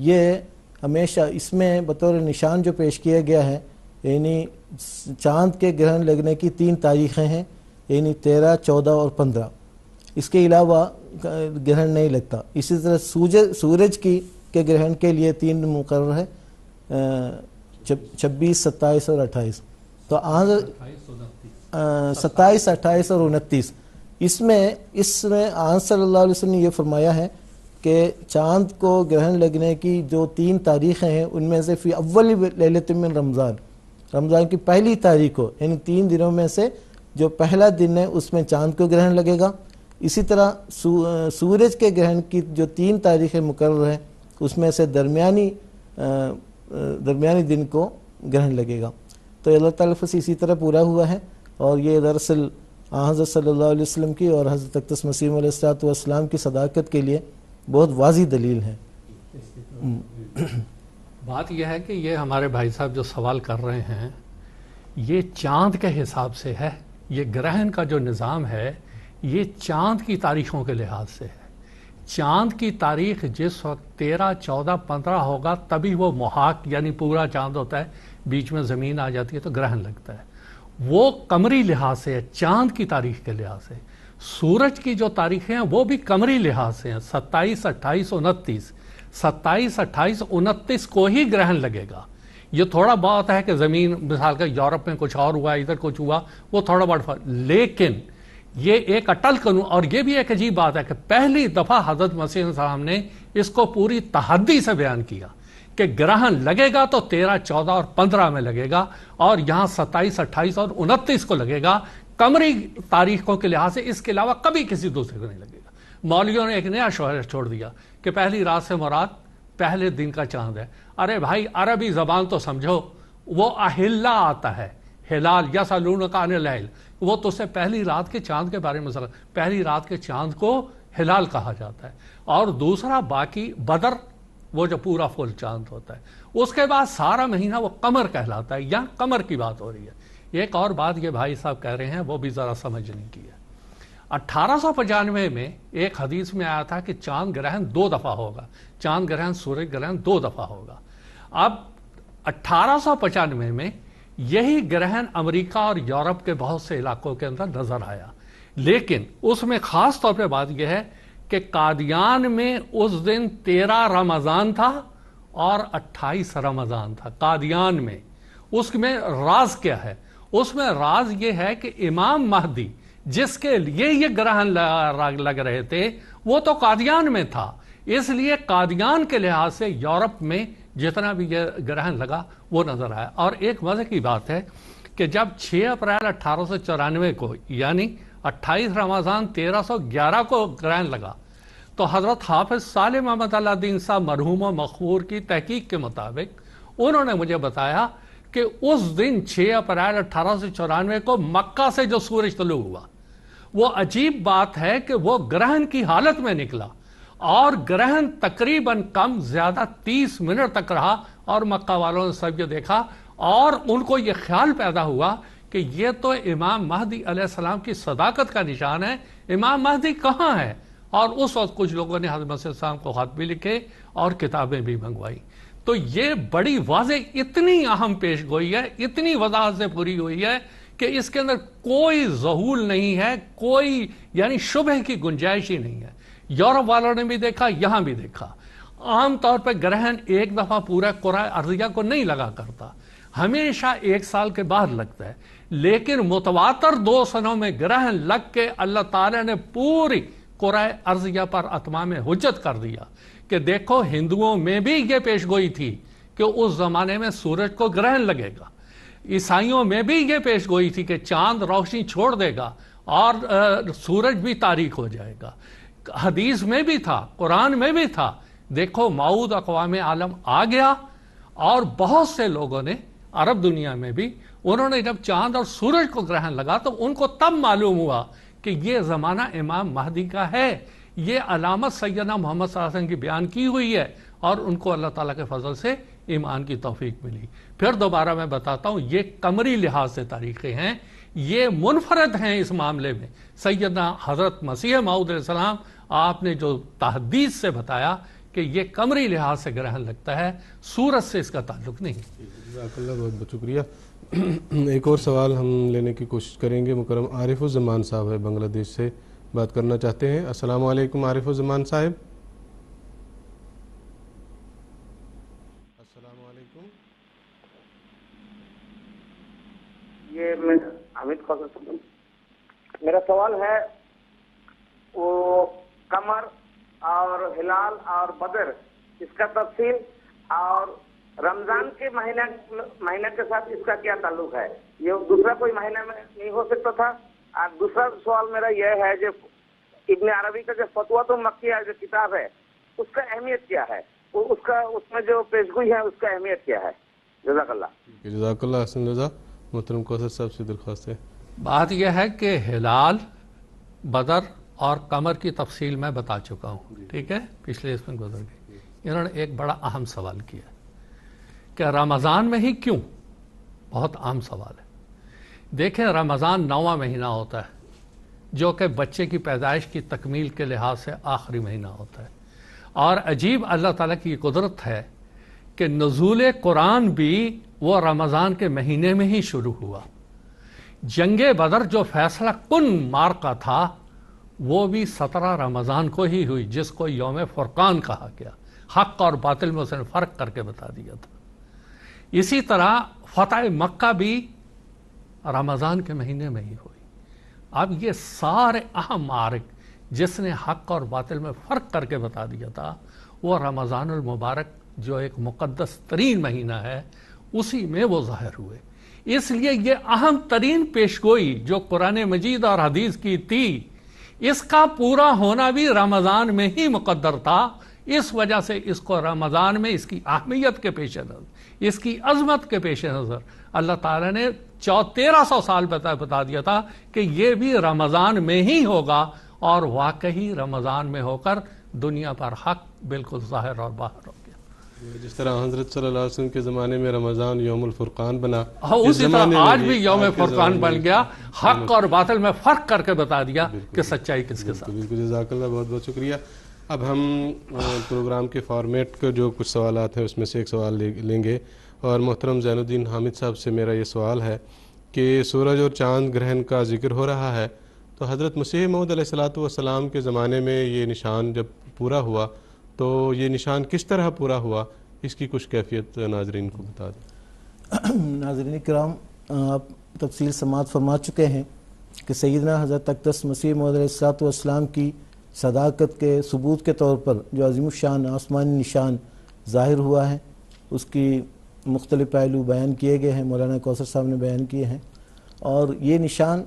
یہ ہمیشہ اس میں بطور نشان جو پیش کیا گیا ہے، یعنی چاند کے گرہن لگنے کی 3 تاریخیں ہیں، یعنی 13, 14 اور 15۔ اس کے علاوہ گرہن نہیں لگتا. اسی طرح سورج کے گرہن کے لیے 3 مقرر ہے 26 27 اور 28. تو 27 28 اور 29 اس میں آن صلی اللہ علیہ وسلم نے یہ فرمایا ہے کہ چاند کو گرہن لگنے کی جو 3 تاریخیں ہیں ان میں سے فی اول لیلۃ من رمضان کی پہلی تاریخ کو، یعنی 3 دنوں میں سے جو پہلا دن ہے اس میں چاند کو گرہن لگے گا. اسی طرح سورج کے گرہن کی جو 3 تاریخیں مقرر ہیں اس میں سے درمیانی دن کو گرہن لگے گا. تو اللہ تعالیٰ سے اسی طرح پورا ہوا ہے، اور یہ دراصل حضرت صلی اللہ علیہ وسلم کی اور حضرت اقدس مسیح علیہ السلام کی صداقت کے لیے بہت واضح دلیل ہے. بات یہ ہے کہ یہ ہمارے بھائی صاحب جو سوال کر رہے ہیں یہ چاند کے حساب سے ہے. یہ گرہن کا جو نظام ہے یہ چاند کی تاریخوں کے لحاظ سے ہے. چاند کی تاریخ جس وقت 13 14 15 ہوگا تبھی وہ محاق یعنی پورا چاند ہوتا ہے، بیچ میں زمین آ جاتی ہے تو گرہن لگتا ہے. وہ قمری لحاظ سے ہے، چاند کی تاریخ کے لحاظ سے. سورج کی جو تاریخیں ہیں وہ بھی قمری لحاظ سے ہیں. 27 28 29 27 28 29 کو ہی گرہن لگے گا. یہ تھوڑا بہت ہے کہ زمین مثال کا یورپ میں کچھ اور ہوا، ادھر کچھ ہوا، وہ تھوڑا بہت فرق، لیکن یہ ایک اٹل قانون. اور یہ بھی ایک عجیب بات ہے کہ پہلی دفعہ حضرت مسیح علیہ السلام نے اس کو پوری تحدی سے بیان کیا کہ گرہن لگے گا تو 13 14 اور 15 میں لگے گا، اور یہاں 27 28 اور 29 کو لگے گا قمری تاریخوں کے لحاظ سے. اس کے علاوہ کبھی کسی دوسرے کو نہیں لگے گا. مولویوں نے ایک نیا شعر چھوڑ دیا کہ پہلی رات سے مراد پہلے دن کا چاند ہے. ارے بھائی عربی زبان تو سمجھو، وہ اہلا آتا ہے، ہلال یا سالونک عن اللیل، وہ تو سے پہلی رات کے چاند کے بارے میں پہلی رات کے چاند کو ہلال کہا جاتا ہے. اور دوسرا باقی بدر وہ جو پورا فل چاند ہوتا ہے، اس کے بعد سارا مہینہ وہ قمر کہلاتا ہے. یہاں قمر کی بات ہو رہی ہے. ایک اور بات یہ بھائی صاحب کہہ رہے ہیں وہ بھی ذرا سمجھنے کی ہے. 1895 میں ایک حدیث میں آیا تھا کہ چاند گرہن 2 دفعہ ہوگا، چاند گرہن سورج گرہن 2 دفعہ ہوگا. اب 1895 میں یہی گرہن امریکہ اور یورپ کے بہت سے علاقوں کے اندر نظر آیا، لیکن اس میں خاص طور پہ بات یہ ہے کہ قادیان میں اس دن 13 رمضان تھا اور 28 رمضان تھا. قادیان میں اس میں راز کیا ہے؟ اس میں راز یہ ہے کہ امام مہدی جس کے لیے یہ گرہن لگ رہے تھے وہ تو قادیان میں تھا، اس لیے قادیان کے لحاظ سے یورپ میں جتنا بھی یہ گرہن لگا وہ نظر آیا. اور ایک مزے کی بات ہے کہ جب 6 اپریل 1894 کو یعنی 28 رمضان 1311 کو گرہن لگا تو حضرت حافظ صالح محمد اللہ دین صاحب مرحوم و مغفور کی تحقیق کے مطابق انہوں نے مجھے بتایا کہ اس دن 6 اپریل 1894 کو مکہ سے جو سورج طلوع ہوا، وہ عجیب بات ہے کہ وہ گرہن کی حالت میں نکلا، اور گرہن تقریباً کم زیادہ 30 منٹ تک رہا، اور مکہ والوں نے سب یہ دیکھا اور ان کو یہ خیال پیدا ہوا کہ یہ تو امام مہدی علیہ السلام کی صداقت کا نشان ہے. امام مہدی کہاں ہے؟ اور اس وقت کچھ لوگوں نے حضرت مسیح السلام کو خط بھی لکھے اور کتابیں بھی منگوائی. تو یہ بڑی واضح اتنی اہم پیش گوئی ہے، اتنی وضاحت سے پوری ہوئی ہے کہ اس کے اندر کوئی ظہول نہیں ہے، کوئی یعنی شبہ کی گنجائش ہی نہیں ہے. یورپ والوں نے بھی دیکھا، یہاں بھی دیکھا. عام طور پہ گرہن ایک دفعہ پورا کرۂ ارضیہ کو نہیں لگا کرتا، ہمیشہ 1 سال کے بعد لگتا ہے. لیکن متواتر 2 سنوں میں گرہن لگ کے اللہ تعالیٰ نے پوری کرۂ ارضیہ پر اتمام حجت کر دیا کہ دیکھو ہندوؤں میں بھی یہ پیش گوئی تھی کہ اس زمانے میں سورج کو گرہن لگے گا، عیسائیوں میں بھی یہ پیش گوئی تھی کہ چاند روشنی چھوڑ دے گا اور سورج بھی تاریک ہو جائے گا. حدیث میں بھی تھا، قرآن میں بھی تھا. دیکھو موعود اقوام عالم آ گیا، اور بہت سے لوگوں نے عرب دنیا میں بھی انہوں نے جب چاند اور سورج کو گرہن لگا تو ان کو تب معلوم ہوا کہ یہ زمانہ امام مہدی کا ہے. یہ علامت سیدنا محمد صلی اللہ علیہ وسلم کی بیان کی ہوئی ہے، اور ان کو اللہ تعالیٰ کے فضل سے ایمان کی توفیق ملی. پھر دوبارہ میں بتاتا ہوں، یہ قمری لحاظ سے تاریخیں ہیں، یہ منفرد ہیں اس معاملے میں. سیدنا حضرت مسیح موعود علیہ السلام آپ نے جو تحدیث سے بتایا کہ یہ قمری لحاظ سے گرہن لگتا ہے، سورج سے اس کا تعلق نہیں. جزاک اللہ، بہت بہت شکریہ. ایک اور سوال ہم لینے کی کوشش کریں گے. مکرم عارف الزمان صاحب ہے بنگلہ دیش سے، بات کرنا چاہتے ہیں۔ السلام علیکم عارف الزمان صاحب۔ السلام علیکم۔ یہ میں حمید خان، میرا سوال ہے وہ قمر اور ہلال اور بدر، اس کا تفصیل، اور رمضان کے مہینہ کے ساتھ اس کا کیا تعلق ہے؟ یہ دوسرا کوئی مہینہ میں نہیں ہو سکتا تھا؟ اور دوسرا سوال میرا یہ ہے جو ابن عربی کا جو فتویٰ مکیہ جو کتاب ہے اس کا اہمیت کیا ہے؟ اس میں جو پیشگوئی ہے اس کا اہمیت کیا ہے؟ جزاک اللہ۔ جزاک اللہ حسن رضا۔ محترم کوثر صاحب سے درخواست ہے۔ بات یہ ہے کہ ہلال، بدر اور قمر کی تفصیل میں بتا چکا ہوں، ٹھیک ہے، پچھلے اس میں گزر گئی۔ انہوں نے ایک بڑا اہم سوال کیا کہ رمضان میں ہی کیوں؟ بہت اہم سوال ہے۔ دیکھیں، رمضان 9واں مہینہ ہوتا ہے جو کہ بچے کی پیدائش کی تکمیل کے لحاظ سے آخری مہینہ ہوتا ہے، اور عجیب اللہ تعالیٰ کی قدرت ہے کہ نزول قرآن بھی وہ رمضان کے مہینے میں ہی شروع ہوا۔ جنگ بدر جو فیصلہ کن معرکہ تھا وہ بھی 17 رمضان کو ہی ہوئی، جس کو یوم فرقان کہا گیا۔ حق اور باطل میں اس نے فرق کر کے بتا دیا تھا۔ اسی طرح فتح مکہ بھی رمضان کے مہینے میں ہی ہوئی۔ اب یہ سارے اہم معارک جس نے حق اور باطل میں فرق کر کے بتا دیا تھا، وہ رمضان المبارک جو ایک مقدس ترین مہینہ ہے اسی میں وہ ظاہر ہوئے۔ اس لیے یہ اہم ترین پیشگوئی جو قرآن مجید اور حدیث کی تھی، اس کا پورا ہونا بھی رمضان میں ہی مقدر تھا۔ اس وجہ سے اس کو رمضان میں اس کی اہمیت کے پیش نظر، اس کی عظمت کے پیش نظر اللہ تعالیٰ نے 1300 سال بتا دیا تھا کہ یہ بھی رمضان میں ہی ہوگا، اور واقعی رمضان میں ہو کر دنیا پر حق بالکل ظاہر اور باہر ہو گیا۔ جس طرح حضرت صلی اللہ علیہ وسلم کے زمانے میں رمضان یوم الفرقان بنا، اسی طرح آج بھی یوم فرقان بن گیا، حق اور باطل میں فرق کر کے بتا دیا کہ سچائی کس کے ساتھ۔ بالکل، جزاک اللہ، بہت بہت شکریہ۔ اب ہم پروگرام کے فارمیٹ کے جو کچھ سوالات ہیں اس میں سے ایک سوال لیں گے، اور محترم زین الدین حامد صاحب سے میرا یہ سوال ہے کہ سورج اور چاند گرہن کا ذکر ہو رہا ہے، تو حضرت مسیح موعود علیہ السلام کے زمانے میں یہ نشان جب پورا ہوا تو یہ نشان کس طرح پورا ہوا، اس کی کچھ کیفیت ناظرین کو بتا دیں۔ ناظرین کرام، آپ تفصیل سماعت فرما چکے ہیں کہ سیدنا حضرت اقدس مسیح موعود علیہ السلام کی صداقت کے ثبوت کے طور پر جو عظیم الشان آسمانی نشان ظاہر ہوا ہے، اس کی مختلف پہلو بیان کیے گئے ہیں، مولانا کوثر صاحب نے بیان کیے ہیں۔ اور یہ نشان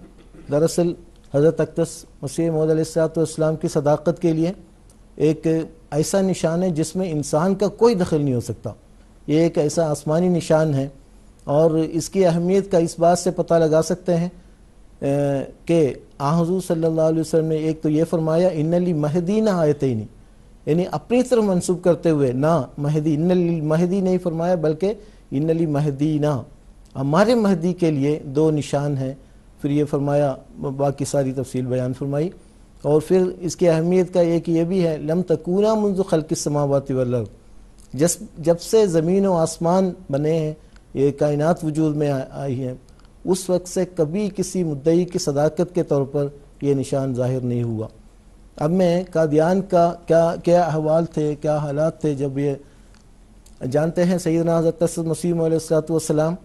دراصل حضرت اقدس مسیح موعود علیہ السلام کی صداقت کے لیے ایک ایسا نشان ہے جس میں انسان کا کوئی دخل نہیں ہو سکتا۔ یہ ایک ایسا آسمانی نشان ہے، اور اس کی اہمیت کا اس بات سے پتہ لگا سکتے ہیں کہ حضور صلی اللہ علیہ وسلم نے ایک تو یہ فرمایا ان لی مہدین آیتین، یعنی اپنی طرف منسوب کرتے ہوئے نہ مہدی، ان لی مہدی نہیں فرمایا بلکہ ان لی مہدینہ، ہمارے مہدی کے لیے 2 نشان ہیں۔ پھر یہ فرمایا، باقی ساری تفصیل بیان فرمائی، اور پھر اس کی اہمیت کا ایک یہ بھی ہے لم تکونا منذ خلق السماوات والارض، جب سے زمین و آسمان بنے ہیں، یہ کائنات وجود میں آئی ہیں، اس وقت سے کبھی کسی مدعی کی صداقت کے طور پر یہ نشان ظاہر نہیں ہوا۔ اب میں قادیان کا کیا احوال تھے، کیا حالات تھے جب یہ جانتے ہیں۔ سیدنا حضرت مسیح علیہ السلام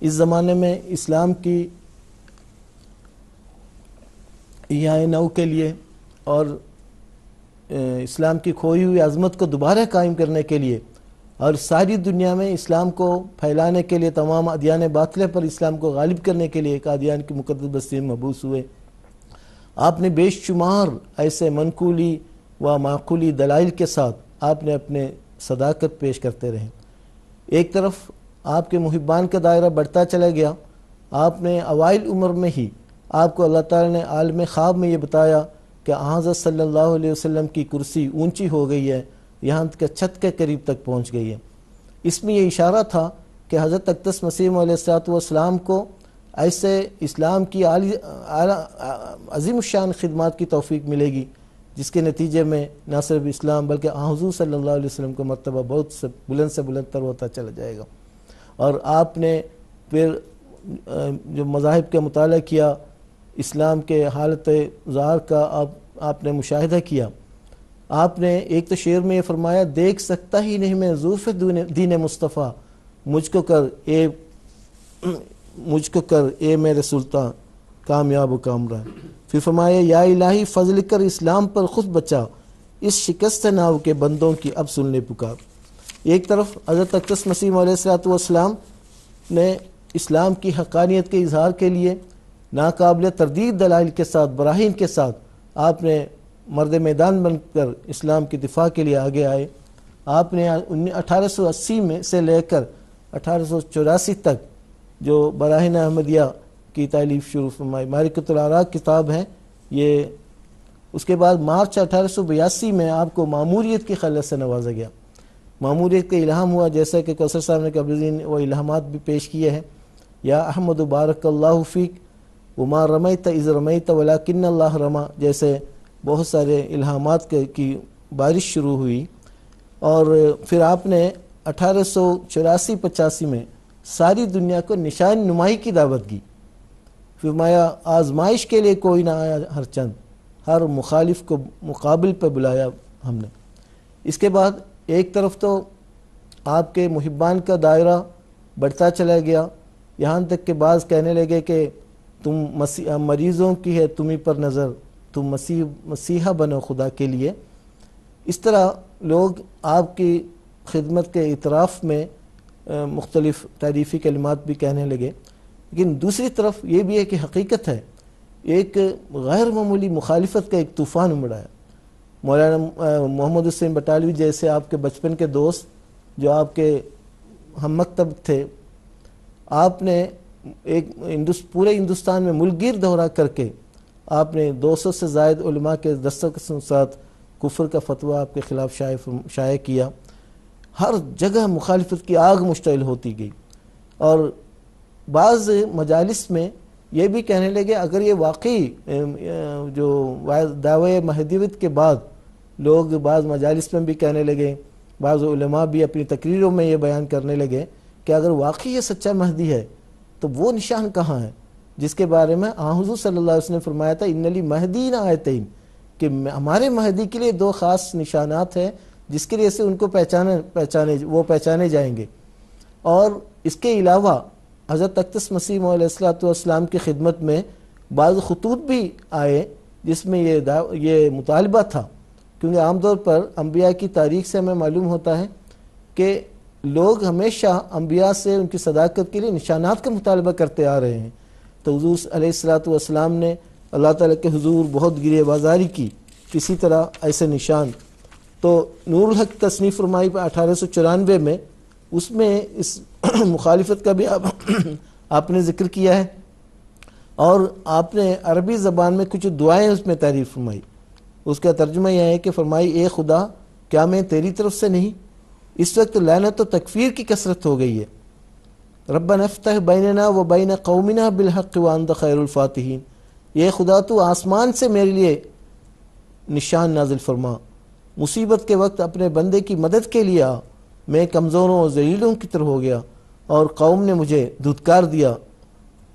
اس زمانے میں اسلام کی احیاء نو کے لیے اور اسلام کی کھوئی ہوئی عظمت کو دوبارہ قائم کرنے کے لیے اور ساری دنیا میں اسلام کو پھیلانے کے لیے، تمام ادیان باطلہ پر اسلام کو غالب کرنے کے لیے قادیان کی مقدس بستی میں مبعوث ہوئے۔ آپ نے بے شمار ایسے منقولی و معقولی دلائل کے ساتھ آپ نے اپنے صداقت پیش کرتے رہے۔ ایک طرف آپ کے محبان کا دائرہ بڑھتا چلا گیا۔ آپ نے اوائل عمر میں ہی آپ کو اللہ تعالیٰ نے عالم خواب میں یہ بتایا کہ حضرت صلی اللہ علیہ وسلم کی کرسی اونچی ہو گئی ہے، یہاں کہ چھت کے قریب تک پہنچ گئی ہے۔ اس میں یہ اشارہ تھا کہ حضرت اقدس مسیح علیہ السلام کو ایسے اسلام کی عظیم الشان خدمات کی توفیق ملے گی جس کے نتیجے میں نہ صرف اسلام بلکہ حضور صلی اللہ علیہ وسلم کا مرتبہ بہت سے بلند تر ہوتا چلا جائے گا۔ اور آپ نے پھر جو مذاہب کا مطالعہ کیا، اسلام کے حالت ظاہر کا آپ نے مشاہدہ کیا. آپ نے ایک تو شعر میں یہ فرمایا دیکھ سکتا ہی نہیں میں زلف دین مصطفیٰ مجھ کو کر اے میرے سلطان کامیاب و کامران. پھر فرمایا یا الہی فضل کر اسلام پر خود بچا اس شکست ناو کے بندوں کی اب سن لے پکار. ایک طرف حضرت اقدس مسیح علیہ السلام نے اسلام کی حقانیت کے اظہار کے لیے ناقابل تردید دلائل کے ساتھ براہین کے ساتھ آپ نے مرد میدان بن کر اسلام کی دفاع کے لیے آگے آئے. آپ نے 1880 میں سے لے کر 1884 تک جو براہین احمدیہ کی تالیف شروع فرمائی. معرکۃ الآراء کتاب ہے یہ. اس کے بعد مارچ 1882 میں آپ کو ماموریت کی خلت سے نوازا گیا. ماموریت کا الہام ہوا جیسا کہ کوثر صاحب نے قبل وہ الہامات بھی پیش کیے ہیں. یا احمد بارک اللہ فیک وما رمیت اذ رمیت ولکن اللہ رما جیسے بہت سارے الہامات کی بارش شروع ہوئی. اور پھر آپ نے 1884-85 میں ساری دنیا کو نشان نمائی کی دعوت کی. فرمایا آزمائش کے لیے کوئی نہ آیا ہر چند ہر مخالف کو مقابل پہ بلایا ہم نے. اس کے بعد ایک طرف تو آپ کے محبان کا دائرہ بڑھتا چلا گیا یہاں تک کہ بعض کہنے لگے کہ تم مریضوں کی ہے تمہیں پر نظر تم مسیحا بنو خدا کے لیے. اس طرح لوگ آپ کی خدمت کے اعتراف میں مختلف تعریفی کلمات بھی کہنے لگے. لیکن دوسری طرف یہ بھی ہے کہ حقیقت ہے ایک غیر معمولی مخالفت کا ایک طوفان امڑا ہے. مولانا محمد حسین بٹالوی جیسے آپ کے بچپن کے دوست جو آپ کے ہم مکتب تھے آپ نے ایک پورے ہندوستان میں ملک گیر دورہ کر کے آپ نے 200 سے زائد علماء کے دستوں کے ساتھ کفر کا فتویٰ آپ کے خلاف شائع کیا. ہر جگہ مخالفت کی آگ مشتعل ہوتی گئی. اور بعض مجالس میں یہ بھی کہنے لگے اگر یہ واقعی جو دعوی مہدیت کے بعد لوگ بعض مجالس میں بھی کہنے لگے بعض علماء بھی اپنی تقریروں میں یہ بیان کرنے لگے کہ اگر واقعی یہ سچا مہدی ہے تو وہ نشان کہاں ہے جس کے بارے میں حضور صلی اللہ علیہ وسلم نے فرمایا تھا ان لی مہدین آیتین کہ ہمارے مہدی کے لیے 2 خاص نشانات ہیں جس کے لیے سے ان کو پہچانے جائیں گے. اور اس کے علاوہ حضرت اقدس مسیح علیہ السلام کی خدمت میں بعض خطوط بھی آئے جس میں یہ مطالبہ تھا کیونکہ عام طور پر انبیاء کی تاریخ سے ہمیں معلوم ہوتا ہے کہ لوگ ہمیشہ انبیاء سے ان کی صداقت کے لیے نشانات کا مطالبہ کرتے آ رہے ہیں. تو حضور علیہ السلام نے اللہ تعالیٰ کے حضور بہت گریہ بازاری کی کسی طرح ایسے نشان. تو نور الحق تصنیف فرمائی 1894 میں اس میں اس مخالفت کا بھی آپ نے ذکر کیا ہے اور آپ نے عربی زبان میں کچھ دعائیں اس میں تعریف فرمائی. اس کا ترجمہ یہ ہے کہ فرمائی اے خدا کیا میں تیری طرف سے نہیں. اس وقت لعنت و تکفیر کی کثرت ہو گئی ہے. ربنا افتح بیننا و بین قومنا بالحق وانت خیر الفاتحین. یہ خدا تو آسمان سے میرے لیے نشان نازل فرما مصیبت کے وقت اپنے بندے کی مدد کے لیے آ. میں کمزوروں اور ذلیلوں کی طرح ہو گیا اور قوم نے مجھے دھتکار دیا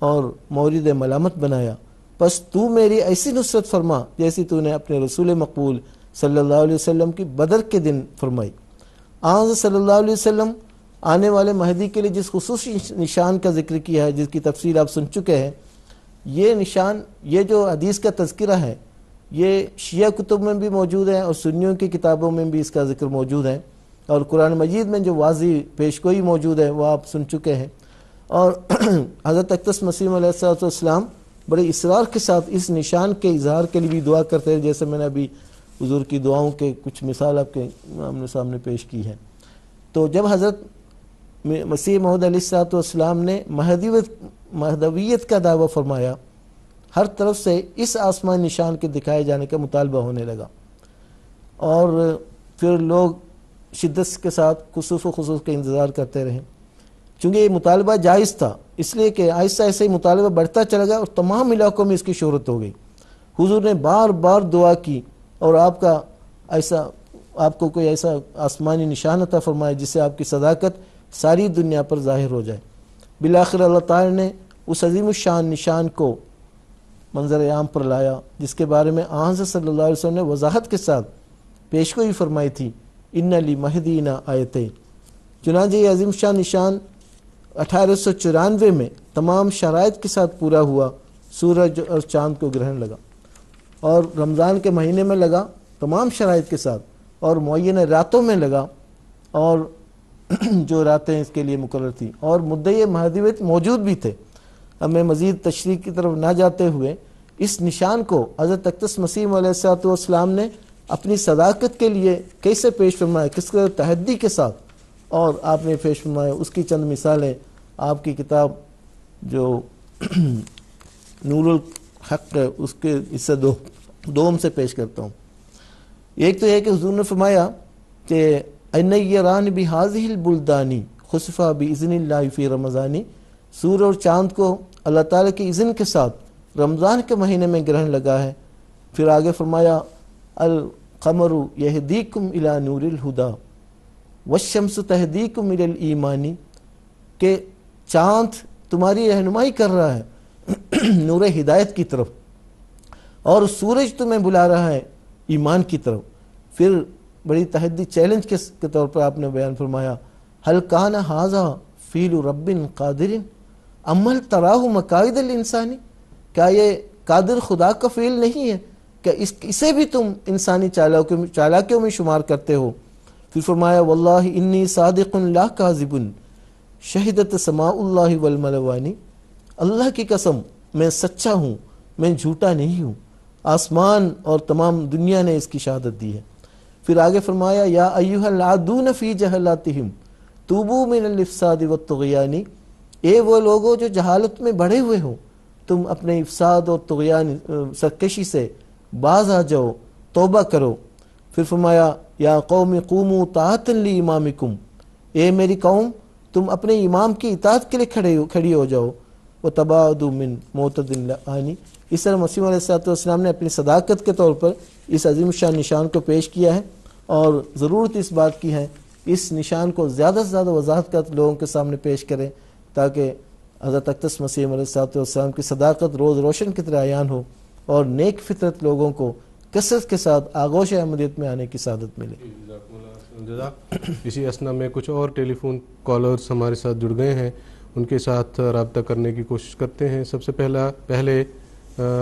اور مورد ملامت بنایا. پس تو میری ایسی نصرت فرما جیسی تو نے اپنے رسول مقبول صلی اللہ علیہ وسلم کی بدر کے دن فرمائی. آج صلی اللہ علیہ وسلم آنے والے مہدی کے لیے جس خصوصی نشان کا ذکر کیا ہے جس کی تفصیل آپ سن چکے ہیں یہ نشان یہ جو حدیث کا تذکرہ ہے یہ شیعہ کتب میں بھی موجود ہے اور سنیوں کی کتابوں میں بھی اس کا ذکر موجود ہے اور قرآن مجید میں جو واضح پیشگوئی موجود ہے وہ آپ سن چکے ہیں. اور حضرت اقدس مسیح علیہ السلام بڑے اصرار کے ساتھ اس نشان کے اظہار کے لیے بھی دعا کرتے ہیں جیسے میں نے ابھی حضور کی دعاؤں کے کچھ مثال آپ کے سامنے پیش کی ہے. تو جب حضرت مسیح موعود علیہ السلام نے مہدویت کا دعویٰ فرمایا ہر طرف سے اس آسمان نشان کے دکھائے جانے کا مطالبہ ہونے لگا اور پھر لوگ شدت کے ساتھ خصوص و خصوص کا انتظار کرتے رہے. چونکہ یہ مطالبہ جائز تھا اس لیے کہ آہستہ آہستہ ہی مطالبہ بڑھتا چلا گیا اور تمام علاقوں میں اس کی شہرت ہو گئی. حضور نے بار بار دعا کی اور آپ کو کوئی ایسا آسمانی نشان عطا فرمایا جس سے آپ کی صداقت ساری دنیا پر ظاہر ہو جائے. بالآخر اللہ تعالی نے اس عظیم الشان نشان کو منظر عام پر لایا، جس کے بارے میں حضرت صلی اللہ علیہ وسلم نے وضاحت کے ساتھ پیشگوئی فرمائی تھی، ان لی مہدینہ آیتیں۔ چنانچہ یہ عظیم شان نشان 1894 میں تمام شرائط کے ساتھ پورا ہوا۔ سورج اور چاند کو گرہن لگا اور رمضان کے مہینے میں لگا تمام شرائط کے ساتھ، اور معینہ راتوں میں لگا، اور جو راتیں اس کے لیے مقرر تھیں، اور مدعی مہدی موجود بھی تھے۔ ہمیں مزید تشریح کی طرف نہ جاتے ہوئے اس نشان کو حضرت اقدس مسیح علیہ السلام نے اپنی صداقت کے لیے کیسے پیش فرمایا، کس قدر تحدی کے ساتھ، اور آپ نے پیش فرمایا، اس کی چند مثالیں آپ کی کتاب جو نور الحق ہے اس کے حصہ دوم سے پیش کرتا ہوں۔ ایک تو یہ کہ حضور نے فرمایا کہ اَنَّیَّرَانِ بِهَذِهِ الْبُلْدَانِ خُسِفَ بِإِذْنِ اللَّهِ فِي رَمَضَانِ، سورج اور چاند کو اللہ تعالیٰ کی اذن کے ساتھ رمضان کے مہینے میں گرہن لگا ہے۔ پھر آگے فرمایا القمر یہدیکم الی نور الہدا والشمس تہدیکم الی الایمان، کہ چاند تمہاری رہنمائی کر رہا ہے نور ہدایت کی طرف، اور سورج تمہیں بلا رہا ہے ایمان کی طرف۔ پھر بڑی تحدی چیلنج کے طور پر آپ نے بیان فرمایا هل کان ھذا فیل رب قادر ام هل تراہ مقاعد الانسان، کیا یہ قادر خدا کا فعل نہیں ہے کہ اسے بھی تم انسانی چالاکیوں میں شمار کرتے ہو۔ پھر فرمایا واللہ انی صادق لا کاذب شہدت سماء اللہ والملوانی، اللہ کی قسم میں سچا ہوں، میں جھوٹا نہیں ہوں، آسمان اور تمام دنیا نے اس کی شہادت دی ہے۔ پھر آگے فرمایا یا ایھا العادون فی جہلاتہم توبوا من الافساد والطغیان، اے وہ لوگوں جو جہالت میں بڑھے ہوئے ہو، تم اپنے افساد اور طغیان سرکشی سے باز آ جاؤ، توبہ کرو۔ پھر فرمایا یا قوم قوموا طاعۃ لامامکم، اے میری قوم تم اپنے امام کی اطاعت کے لیے کھڑی ہو جاؤ، وتباعدوا من معتد اللعان۔ اس طرح مسیح علیہ السلام نے اپنی صداقت کے طور پر اس عظیم شان نشان کو پیش کیا ہے، اور ضرورت اس بات کی ہے اس نشان کو زیادہ سے زیادہ وضاحت کر لوگوں کے سامنے پیش کریں، تاکہ حضرت اقدس مسیح علیہ السلام کی صداقت روز روشن کی طرح عیان ہو، اور نیک فطرت لوگوں کو کثرت کے ساتھ آغوش احمدیت میں آنے کی سعادت ملے۔ اسی اثنا میں کچھ اور ٹیلی فون کالرز ہمارے ساتھ جڑ گئے ہیں، ان کے ساتھ رابطہ کرنے کی کوشش کرتے ہیں۔ سب سے پہلے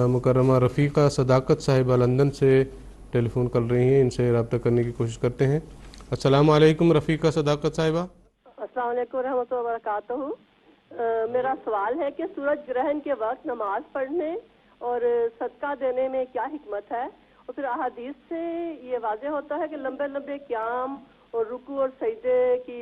مکرمہ رفیقہ صداقت صاحبہ لندن سے ٹیلی فون کر رہی ہیں، ان سے رابطہ کرنے کی کوشش کرتے ہیں۔ السلام علیکم رفیقہ صداقت صاحبہ۔ السلام علیکم ورحمۃ اللہ وبرکاتہ۔ میرا سوال ہے کہ سورج گرہن کے وقت نماز پڑھنے اور صدقہ دینے میں کیا حکمت ہے، اور پھر احادیث سے یہ واضح ہوتا ہے کہ لمبے لمبے قیام اور رکوع اور سجدے کی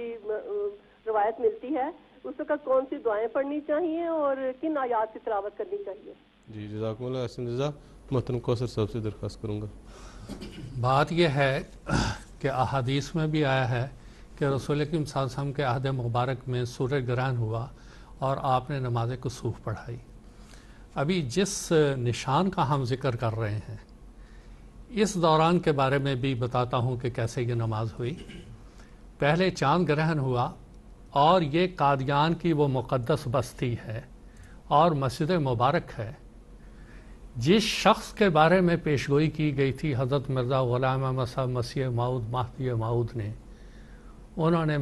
روایت ملتی ہے، اس وقت کون سی دعائیں پڑھنی چاہیے اور کن آیات کی تلاوت کرنی چاہیے؟ جی جزاکم اللہ۔ احسن جزا محترم کوثر صاحب سے درخواست کروں گا۔ بات یہ ہے کہ احادیث میں بھی آیا ہے کہ رسول اکرم صلی اللہ علیہ وسلم کے عہد مبارک میں سورج گرہن ہوا اور آپ نے نماز کسوف پڑھائی۔ ابھی جس نشان کا ہم ذکر کر رہے ہیں اس دوران کے بارے میں بھی بتاتا ہوں کہ کیسے یہ نماز ہوئی۔ پہلے چاند گرہن ہوا، اور یہ قادیان کی وہ مقدس بستی ہے اور مسجد مبارک ہے جس شخص کے بارے میں پیشگوئی کی گئی تھی حضرت مرزا غلام احمد صاحب مسیح موعود مہدی موعود نے۔ انہوں نے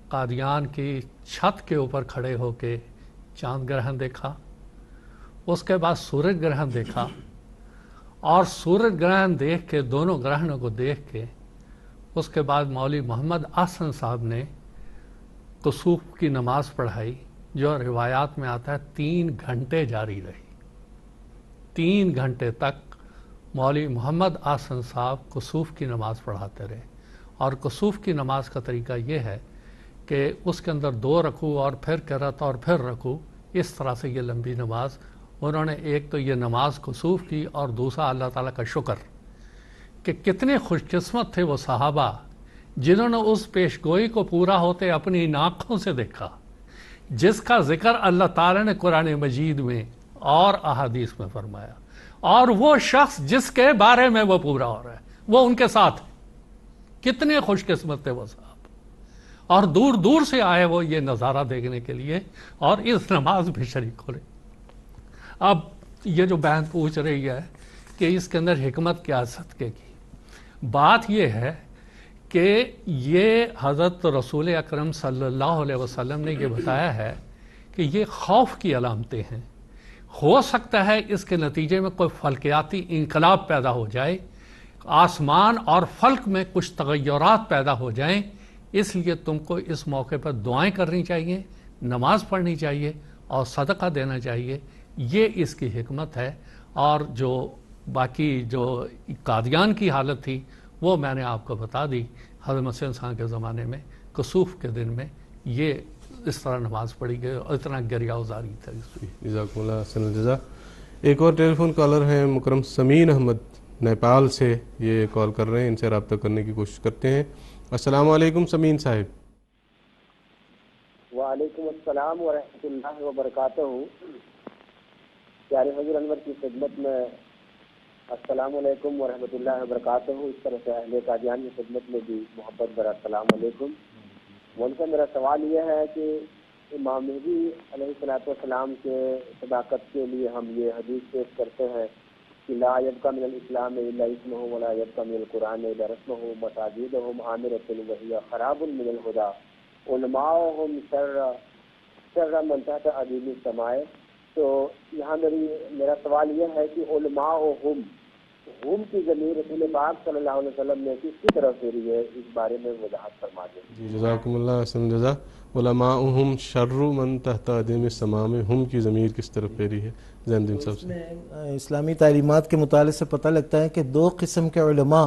قادیان کی چھت کے اوپر کھڑے ہو کے چاند گرہن دیکھا، اس کے بعد سورج گرہن دیکھا، اور سورج گرہن دیکھ کے دونوں گرہنوں کو دیکھ کے اس کے بعد مولوی محمد احسن صاحب نے کسوف کی نماز پڑھائی، جو روایات میں آتا ہے 3 گھنٹے جاری رہی۔ 3 گھنٹے تک مولوی محمد احسن صاحب کسوف کی نماز پڑھاتے رہے، اور کسوف کی نماز کا طریقہ یہ ہے کہ اس کے اندر 2 رکوع اور پھر قرات اور پھر رکوع، اس طرح سے یہ لمبی نماز انہوں نے ایک تو یہ نماز کسوف کی، اور دوسرا اللہ تعالیٰ کا شکر کہ کتنے خوش قسمت تھے وہ صحابہ جنہوں نے اس پیشگوئی کو پورا ہوتے اپنی آنکھوں سے دیکھا، جس کا ذکر اللہ تعالیٰ نے قرآن مجید میں اور احادیث میں فرمایا، اور وہ شخص جس کے بارے میں وہ پورا ہو رہا ہے وہ ان کے ساتھ کتنے خوش قسمت تھے وہ صاحب، اور دور دور سے آئے وہ یہ نظارہ دیکھنے کے لیے اور اس نماز میں شریک ہو رہے۔ اب یہ جو بہن پوچھ رہی ہے کہ اس کے اندر حکمت کیا صدقے کی، بات یہ ہے کہ یہ حضرت رسول اکرم صلی اللہ علیہ وسلم نے یہ بتایا ہے کہ یہ خوف کی علامتیں ہیں. ہو سکتا ہے اس کے نتیجے میں کوئی فلکیاتی انقلاب پیدا ہو جائے، آسمان اور فلک میں کچھ تغیرات پیدا ہو جائیں، اس لیے تم کو اس موقع پر دعائیں کرنی چاہیے، نماز پڑھنی چاہیے اور صدقہ دینا چاہیے. یہ اس کی حکمت ہے. اور جو باقی جو قادیان کی حالت تھی وہ میں نے آپ کو بتا دی. حضرت مسیح خان کے زمانے میں کسوف کے دن میں یہ اس طرح نماز پڑھی گئی اور اتنا گریہ وزاری تھی. جزاکم اللہ احسن الجزا. ایک اور ٹیلی فون کالر ہیں مکرم سمین احمد نیپال سے، یہ کال کر رہے ہیں، ان سے رابطہ کرنے کی کوشش کرتے ہیں. السلام علیکم سمین صاحب. وعلیکم السلام ورحمۃ اللہ وبرکاتہ. پیارے حضور انور کی خدمت میں السلام علیکم ورحمۃ اللہ وبرکاتہ. اس طرح سے اہل قادیان کی خدمت میں بھی محبت برا السلام علیکم. مولوی صاحب میرا سوال یہ ہے کہ امام مہدی علیہ الصلوۃ والسلام کے صداقت کے لیے ہم یہ حدیث پیش کرتے ہیں کہ لا یبقى من الاسلام الا اسمه ولا يبقى من القرآن الا رسمه مساجدهم عامرة وهي خراب من الهدى علماؤهم شر من تحت عظیم السماء. تو یہاں میرا سوال یہ ہے کہ علماؤهم کی ضمیر رسول پاک صلی اللہ علیہ وسلم نے کس کی طرف پھیری ہے، اس بارے میں وضاحت فرما دیں. جی جزاکم اللہ احسن الجزا. علماؤہم شر من تحت عظیم السماء میں ہم کی ضمیر کس طرف پھیری ہے؟ زین دین صاحب سے. اسلامی تعلیمات کے مطالعے سے پتہ لگتا ہے کہ دو قسم کے علماء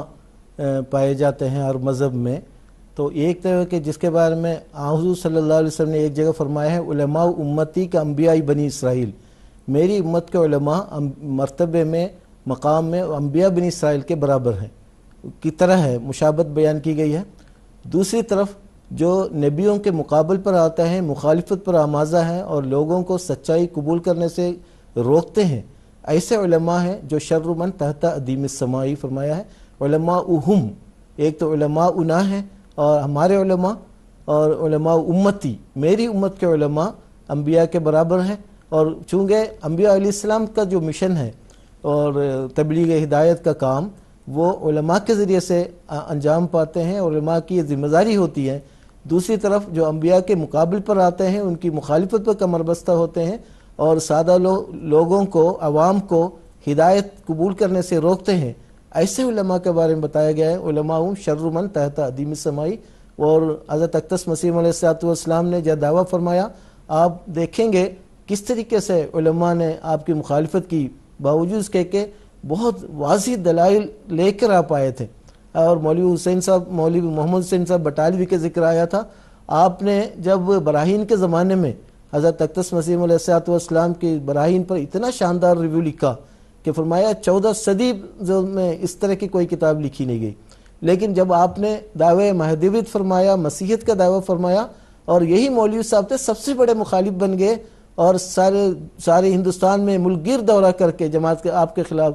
پائے جاتے ہیں ہر مذہب میں. تو ایک طرح کہ جس کے بارے میں حضور صلی اللہ علیہ وسلم نے ایک جگہ فرمایا ہے علماء امتی کا انبیاء بنی اسرائیل، میری امت کے علماء مرتبے میں مقام میں انبیاء بنی اسرائیل کے برابر ہیں کی طرح ہے، مشابہت بیان کی گئی ہے. دوسری طرف جو نبیوں کے مقابل پر آتا ہے، مخالفت پر آمازہ ہے اور لوگوں کو سچائی قبول کرنے سے روکتے ہیں، ایسے علماء ہیں جو شر من تحت عظیم السماء فرمایا ہے. علماؤہم ایک تو علماؤنا ہے اور ہمارے علماء، اور علماء امتی میری امت کے علماء انبیاء کے برابر ہیں. اور چونکہ انبیاء علیہ السلام کا جو مشن ہے اور تبلیغ ہدایت کا کام وہ علماء کے ذریعے سے انجام پاتے ہیں، علماء کی یہ ذمہ داری ہوتی ہے. دوسری طرف جو انبیاء کے مقابل پر آتے ہیں ان کی مخالفت پر کمر بستہ ہوتے ہیں اور سادہ لوگوں کو، عوام کو ہدایت قبول کرنے سے روکتے ہیں، ایسے علماء کے بارے میں بتایا گیا ہے علماء شر من تحت عظیم السماء. اور حضرت اقدس مسیح علیہ السلام نے جو دعویٰ فرمایا، آپ دیکھیں گے کس طریقے سے علماء نے آپ کی مخالفت کی، باوجود اس کے کہ بہت واضح دلائل لے کر آپ آئے تھے. اور مولوی محمد حسین صاحب بٹالوی کے ذکر آیا تھا. آپ نے جب براہین کے زمانے میں حضرت اقدس مسیح علیہ السلام کی براہین پر اتنا شاندار ریویو لکھا کہ فرمایا 14 صدی میں اس طرح کی کوئی کتاب لکھی نہیں گئی. لیکن جب آپ نے دعوے مہدویت فرمایا، مسیحیت کا دعویٰ فرمایا، اور یہی مولوی صاحب تھے سب سے بڑے مخالف بن گئے اور سارے ہندوستان میں ملک گیر دورہ کر کے جماعت کے آپ کے خلاف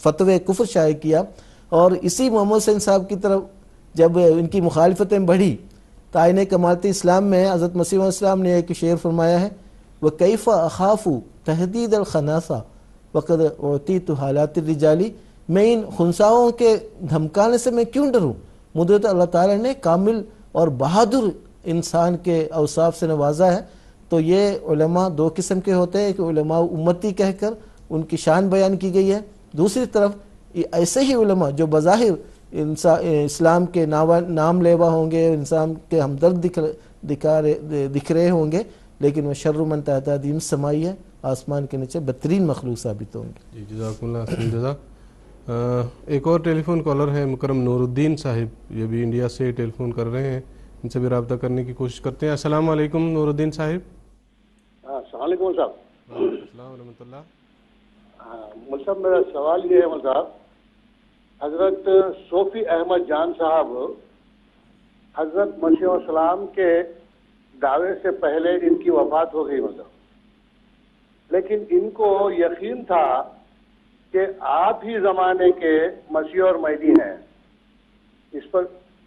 فتوے کفر شائع کیا. اور اسی محمد حسین صاحب کی طرف جب ان کی مخالفتیں بڑھی، تعین کمالت اسلام میں حضرت مسیح علیہ السلام نے ایک شعر فرمایا ہے وَكَيْفَ أَخَافُ تَحْدِيدَ الْخَنَاثَ وَقَدْ أُعْطِيتُ حَالَاتِ الرِّجَالِ. میں ان خنثاؤں کے دھمکانے سے میں کیوں ڈروں؟ مجھے تو اللہ تعالیٰ نے کامل اور بہادر انسان کے اوصاف سے نوازا ہے. تو یہ علماء دو قسم کے ہوتے ہیں کہ علماء امتی کہہ کر ان کی شان بیان کی گئی ہے. دوسری طرف ایسے ہی علماء جو بظاہر اسلام کے نام لیوا ہوں گے، انسان کے ہمدرد دکھ رہے ہوں گے، لیکن وہ شر من تحت عظیم السماء ہے، آسمان کے نیچے بدترین مخلوق ثابت ہوں گے. جی جزاکم اللہ خیر جزا. ایک اور ٹیلی فون کالر ہے مکرم نور الدین صاحب، یہ بھی انڈیا سے ٹیلی فون کر رہے ہیں، ان سے بھی رابطہ کرنے کی کوشش کرتے ہیں. السلام علیکم نور الدین صاحب. السلام علیکم صاحب. السلام ورحمۃ اللہ. مول صاحب میرا سوال یہ ہے مول صاحب، حضرت صوفی احمد جان صاحب حضرت مسیح علیہ السلام کے دعوے سے پہلے ان کی وفات ہو گئی مطلب، لیکن ان کو یقین تھا کہ آپ ہی زمانے کے مسیح اور مہدی ہیں. اس پر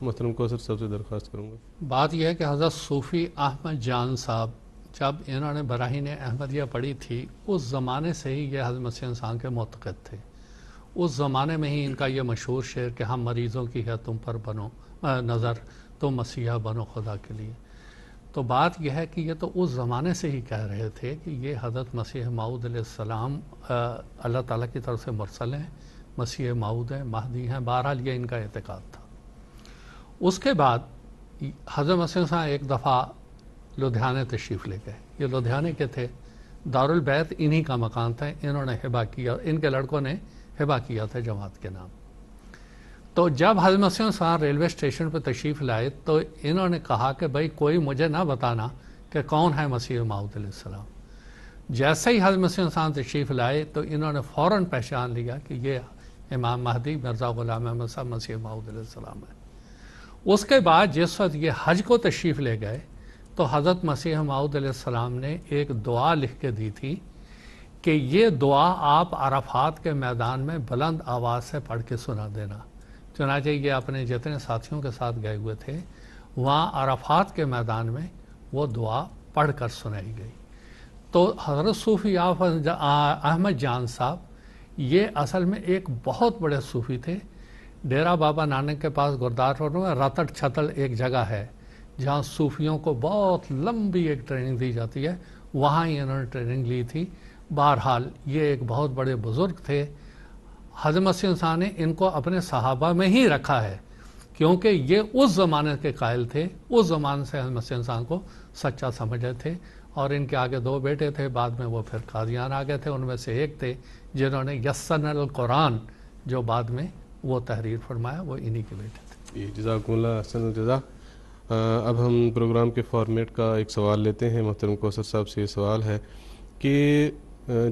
محترم کوثر صاحب سے درخواست کروں گا۔ بات یہ ہے کہ حضرت صوفی احمد جان صاحب جب انہوں نے براہین احمدیہ پڑھی تھی اس زمانے سے ہی یہ حضرت مسیح انسان کے معتقد تھے۔ اس زمانے میں ہی ان کا یہ مشہور شعر کہ ہم مریضوں کی ہے تم پر بنو نظر، تم مسیحا بنو خدا کے لیے۔ تو بات یہ ہے کہ یہ تو اس زمانے سے ہی کہہ رہے تھے کہ یہ حضرت مسیح موعود علیہ السلام اللہ تعالیٰ کی طرف سے مرسل ہیں، مسیح موعود ہیں، مہدی ہیں، بہرحال یہ ان کا اعتقاد تھا۔ اس کے بعد حضرت مسیح السلام ایک دفعہ لدھیانے تشریف لے گئے۔ یہ لدھیانے کے تھے، دارالبیت انہی کا مکان تھا، انہوں نے ہبہ کیا، ان کے لڑکوں نے ہبہ کیا تھا جماعت کے نام۔ تو جب حضرت مسیح السلام ریلوے اسٹیشن پہ تشریف لائے تو انہوں نے کہا کہ بھائی کوئی مجھے نہ بتانا کہ کون ہے مسیح موعود علیہ السلام۔ جیسے ہی حضرت مسیح السلام تشریف لائے تو انہوں نے فوراً پہچان لیا کہ یہ امام مہدی مرزا غلام احمد صاحب مسیح موعود علیہ السلام ہے۔ اس کے بعد جس وقت یہ حج کو تشریف لے گئے تو حضرت مسیح موعود علیہ السلام نے ایک دعا لکھ کے دی تھی کہ یہ دعا آپ عرفات کے میدان میں بلند آواز سے پڑھ کے سنا دینا۔ چنانچہ یہ اپنے جتنے ساتھیوں کے ساتھ گئے ہوئے تھے وہاں عرفات کے میدان میں وہ دعا پڑھ کر سنائی گئی۔ تو حضرت صوفی احمد جان صاحب یہ اصل میں ایک بہت بڑے صوفی تھے۔ ڈیرہ بابا نانک کے پاس گردار روڈ میں رتڑ چھتل ایک جگہ ہے جہاں صوفیوں کو بہت لمبی ایک ٹریننگ دی جاتی ہے، وہاں ہی انہوں نے ٹریننگ لی تھی۔ بہرحال یہ ایک بہت بڑے بزرگ تھے۔ حضرت مسیح السلام نے ان کو اپنے صحابہ میں ہی رکھا ہے کیونکہ یہ اس زمانے کے قائل تھے، اس زمانے سے حضرت مسیح السلام کو سچا سمجھے تھے۔ اور ان کے آگے 2 بیٹے تھے، بعد میں وہ پھر قادیان آ گئے تھے، ان میں سے ایک تھے جنہوں نے یسن القرآن جو بعد میں وہ تحریر فرمایا، وہ انہی کے بیٹے تھے۔ جزاکم اللہ احسن الجزا۔ اب ہم پروگرام کے فارمیٹ کا ایک سوال لیتے ہیں۔ محترم کوثر صاحب سے یہ سوال ہے کہ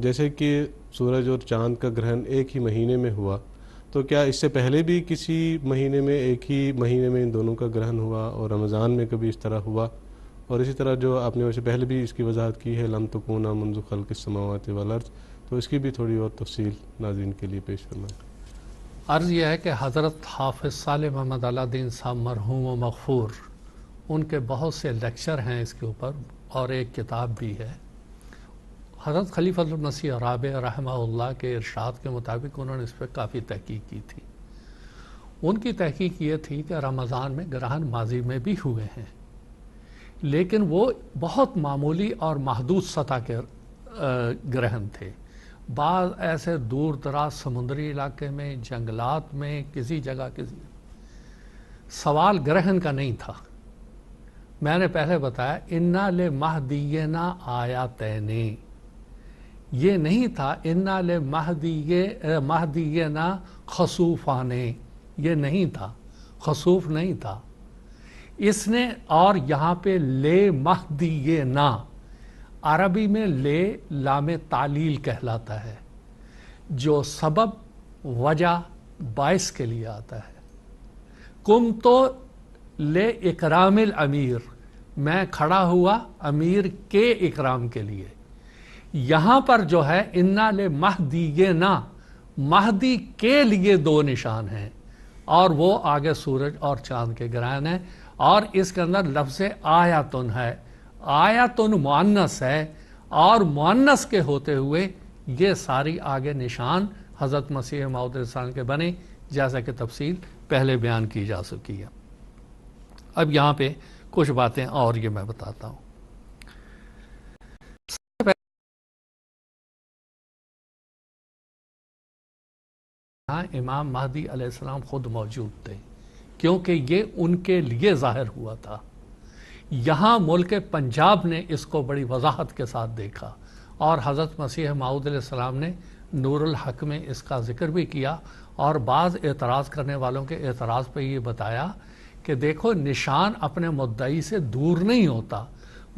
جیسے کہ سورج اور چاند کا گرہن ایک ہی مہینے میں ہوا، تو کیا اس سے پہلے بھی کسی مہینے میں ایک ہی مہینے میں ان دونوں کا گرہن ہوا اور رمضان میں کبھی اس طرح ہوا؟ اور اسی طرح جو آپ نے ویسے پہلے بھی اس کی وضاحت کی ہے لم تکون منذ خلق السماوات والارض، تو اس کی بھی تھوڑی اور تفصیل ناظرین کے لیے پیش فرمائیں۔ عرض یہ ہے کہ حضرت حافظ صالح محمد علیٰ دین صاحب مرحوم و مغفور، ان کے بہت سے لیکچر ہیں اس کے اوپر اور ایک کتاب بھی ہے۔ حضرت خلیفۃ المسیح رابع رحمہ اللہ کے ارشاد کے مطابق انہوں نے اس پہ کافی تحقیق کی تھی۔ ان کی تحقیق یہ تھی کہ رمضان میں گرہن ماضی میں بھی ہوئے ہیں، لیکن وہ بہت معمولی اور محدود سطح کے گرہن تھے۔ بعض ایسے دور دراز سمندری علاقے میں، جنگلات میں، کسی جگہ سوال گرہن کا نہیں تھا۔ میں نے پہلے بتایا انا لمہدینا آیاتین، یہ نہیں تھا انا لمہدینا خسوفان، یہ نہیں تھا، خسوف نہیں تھا اس نے۔ اور یہاں پہ لے مہدینا، عربی میں لے لام تعلیل کہلاتا ہے، جو سبب وجہ باعث کے لیے آتا ہے۔ کم تو لے اکرام الامیر، میں کھڑا ہوا امیر کے اکرام کے لیے۔ یہاں پر جو ہے انا لمہدینا، مہدی کے لیے 2 نشان ہیں اور وہ آگے سورج اور چاند کے گرہن ہیں، اور اس کے اندر لفظ آیاتن ہے، آیاتن مؤنث ہے، اور مؤنث کے ہوتے ہوئے یہ ساری آگے نشان حضرت مسیح موعود علیہ السلام کے بنے، جیسا کہ تفصیل پہلے بیان کی جا چکی ہے۔ اب یہاں پہ کچھ باتیں اور یہ میں بتاتا ہوں۔ امام مہدی علیہ السلام خود موجود تھے کیونکہ یہ ان کے لیے ظاہر ہوا تھا۔ یہاں ملک پنجاب نے اس کو بڑی وضاحت کے ساتھ دیکھا، اور حضرت مسیح موعود علیہ السلام نے نور الحق میں اس کا ذکر بھی کیا، اور بعض اعتراض کرنے والوں کے اعتراض پہ یہ بتایا کہ دیکھو نشان اپنے مدعی سے دور نہیں ہوتا،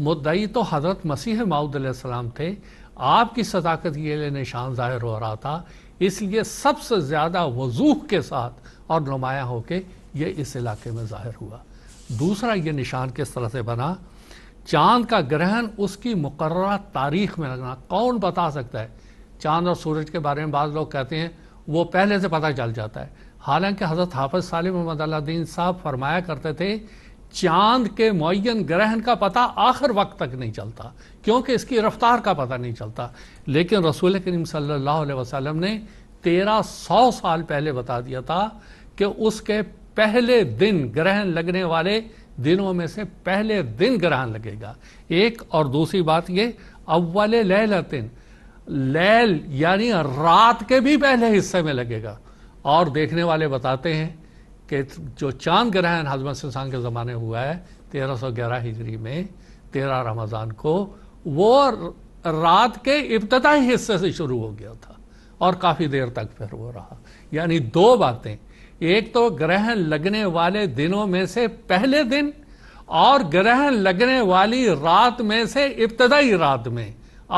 مدعی تو حضرت مسیح موعود علیہ السلام تھے، آپ کی صداقت کے لیے نشان ظاہر ہو رہا تھا، اس لیے سب سے زیادہ وضوح کے ساتھ اور نمایاں ہو کے یہ اس علاقے میں ظاہر ہوا۔ دوسرا یہ نشان کس طرح سے بنا؟ چاند کا گرہن اس کی مقررہ تاریخ میں لگنا۔ کون بتا سکتا ہے؟ چاند اور سورج کے بارے میں بعض لوگ کہتے ہیں وہ پہلے سے پتہ چل جاتا ہے. حالانکہ حضرت حافظ صالح محمد اللہ دین صاحب فرمایا کرتے تھے چاند کے معین گرہن کا پتہ آخر وقت تک نہیں چلتا کیونکہ اس کی رفتار کا پتہ نہیں چلتا. لیکن رسول کریم صلی اللہ علیہ وسلم نے 1300 سال پہلے بتا دیا تھا کہ اس کے پہلے دن گرہن لگنے والے دنوں میں سے پہلے دن گرہن لگے گا. ایک اور دوسری بات یہ اول لیلتن، لیل یعنی رات کے بھی پہلے حصے میں لگے گا. اور دیکھنے والے بتاتے ہیں کہ جو چاند گرہن حضرت سلطان کے زمانے ہوا ہے 1311 ہجری میں 13 رمضان کو، وہ رات کے ابتدائی حصے سے شروع ہو گیا تھا اور کافی دیر تک پھر وہ رہا. یعنی دو باتیں، ایک تو گرہن لگنے والے دنوں میں سے پہلے دن اور گرہن لگنے والی رات میں سے ابتدائی رات میں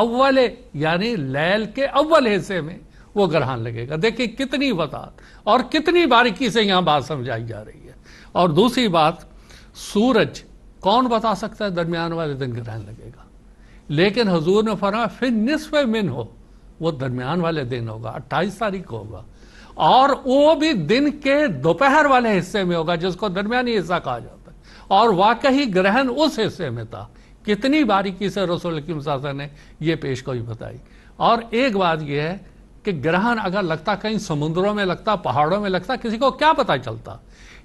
اول یعنی لیل کے اول حصے میں وہ گرہن لگے گا. دیکھیں کتنی وضاحت اور کتنی باریکی سے یہاں بات سمجھائی جا رہی ہے. اور دوسری بات، سورج کون بتا سکتا ہے درمیان والے دن گرہن لگے گا؟ لیکن حضور نے فرمایا فی نصف من ہو، وہ درمیان والے دن ہوگا، 28 تاریخ کو ہوگا، اور وہ بھی دن کے دوپہر والے حصے میں ہوگا جس کو درمیانی حصہ کہا جاتا ہے. اور واقعی گرہن اس حصے میں تھا. کتنی باریکی سے رسول اکرم صلی اللہ علیہ وسلم نے یہ پیشگوئی بتائی. اور ایک بات یہ ہے کہ گرہن اگر لگتا کہیں سمندروں میں لگتا، پہاڑوں میں لگتا، کسی کو کیا پتہ چلتا؟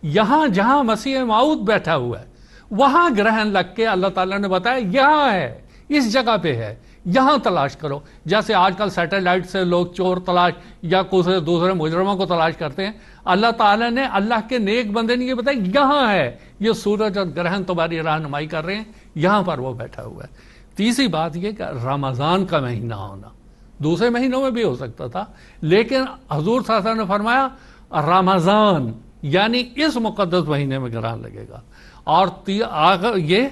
یہاں جہاں مسیح موعود بیٹھا ہوا ہے وہاں گرہن لگ کے اللہ تعالیٰ نے بتایا یہاں ہے، اس جگہ پہ ہے، یہاں تلاش کرو. جیسے آج کل سیٹلائٹ سے لوگ چور تلاش یا دوسرے مجرموں کو تلاش کرتے ہیں، اللہ تعالیٰ نے اللہ کے نیک بندے نے یہ بتایا یہاں ہے، یہ سورج اور گرہن تمہاری رہنمائی کر رہے ہیں، یہاں پر وہ بیٹھا ہوا ہے. تیسری بات یہ کہ رمضان کا مہینہ ہونا، دوسرے مہینوں میں بھی ہو سکتا تھا، لیکن حضور صلی اللہ علیہ وسلم نے فرمایا رمضان یعنی اس مقدس مہینے میں گرہن لگے گا. اور یہ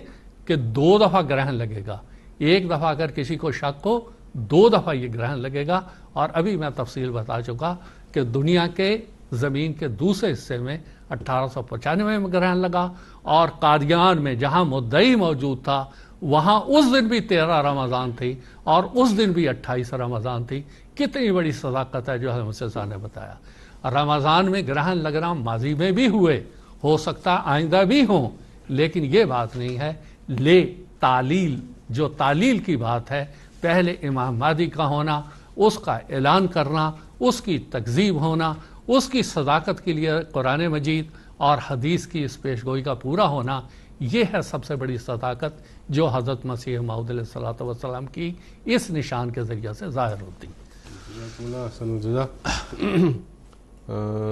کہ 2 دفعہ گرہن لگے گا. ایک دفعہ اگر کسی کو شک ہو 2 دفعہ یہ گرہن لگے گا. اور ابھی میں تفصیل بتا چکا کہ دنیا کے زمین کے دوسرے حصے میں 1895 میں گرہن لگا، اور قادیان میں جہاں مدعی موجود تھا وہاں اس دن بھی 13 رمضان تھی اور اس دن بھی 28 رمضان تھی. کتنی بڑی صداقت ہے جو حضرت مسیح نے بتایا. رمضان میں گرہن لگنا ماضی میں بھی ہوئے، ہو سکتا آئندہ بھی ہوں، لیکن یہ بات نہیں ہے. تعلیل، جو تعلیل کی بات ہے، پہلے امام مہدی کا ہونا، اس کا اعلان کرنا، اس کی تکذیب ہونا، اس کی صداقت کے لیے قرآن مجید اور حدیث کی اس پیشگوئی کا پورا ہونا، یہ ہے سب سے بڑی صداقت جو حضرت مسیح موعود علیہ الصلوۃ والسلام کی اس نشان کے ذریعے سے ظاہر ہوتی.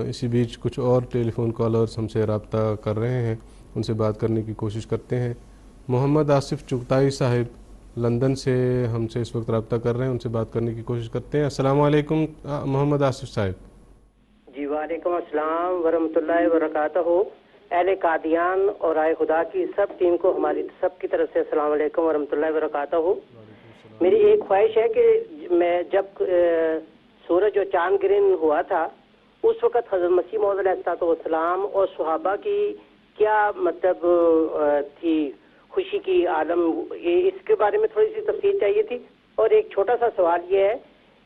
اسی بیچ کچھ اور ٹیلی فون کالرز ہم سے رابطہ کر رہے ہیں، ان سے بات کرنے کی کوشش کرتے ہیں. محمد آصف چغتائی صاحب لندن سے ہم سے اس وقت رابطہ کر رہے ہیں، ان سے بات کرنے کی کوشش کرتے ہیں. السلام علیکم محمد آصف صاحب. جی وعلیکم السلام ورحمۃ اللہ وبرکاتہ. اہل قادیان اور آئے خدا کی سب ٹیم کو ہماری سب کی طرف سے السلام علیکم ورحمۃ اللہ وبرکاتہ. میری ایک خواہش ہے کہ میں جب سورج اور چاند گرہن ہوا تھا اس وقت حضرت مسیح موعود علیہ السلام اور صحابہ کی کیا مطلب تھی خوشی کی عالم، اس کے بارے میں تھوڑی سی تفصیل چاہیے تھی. اور ایک چھوٹا سا سوال یہ ہے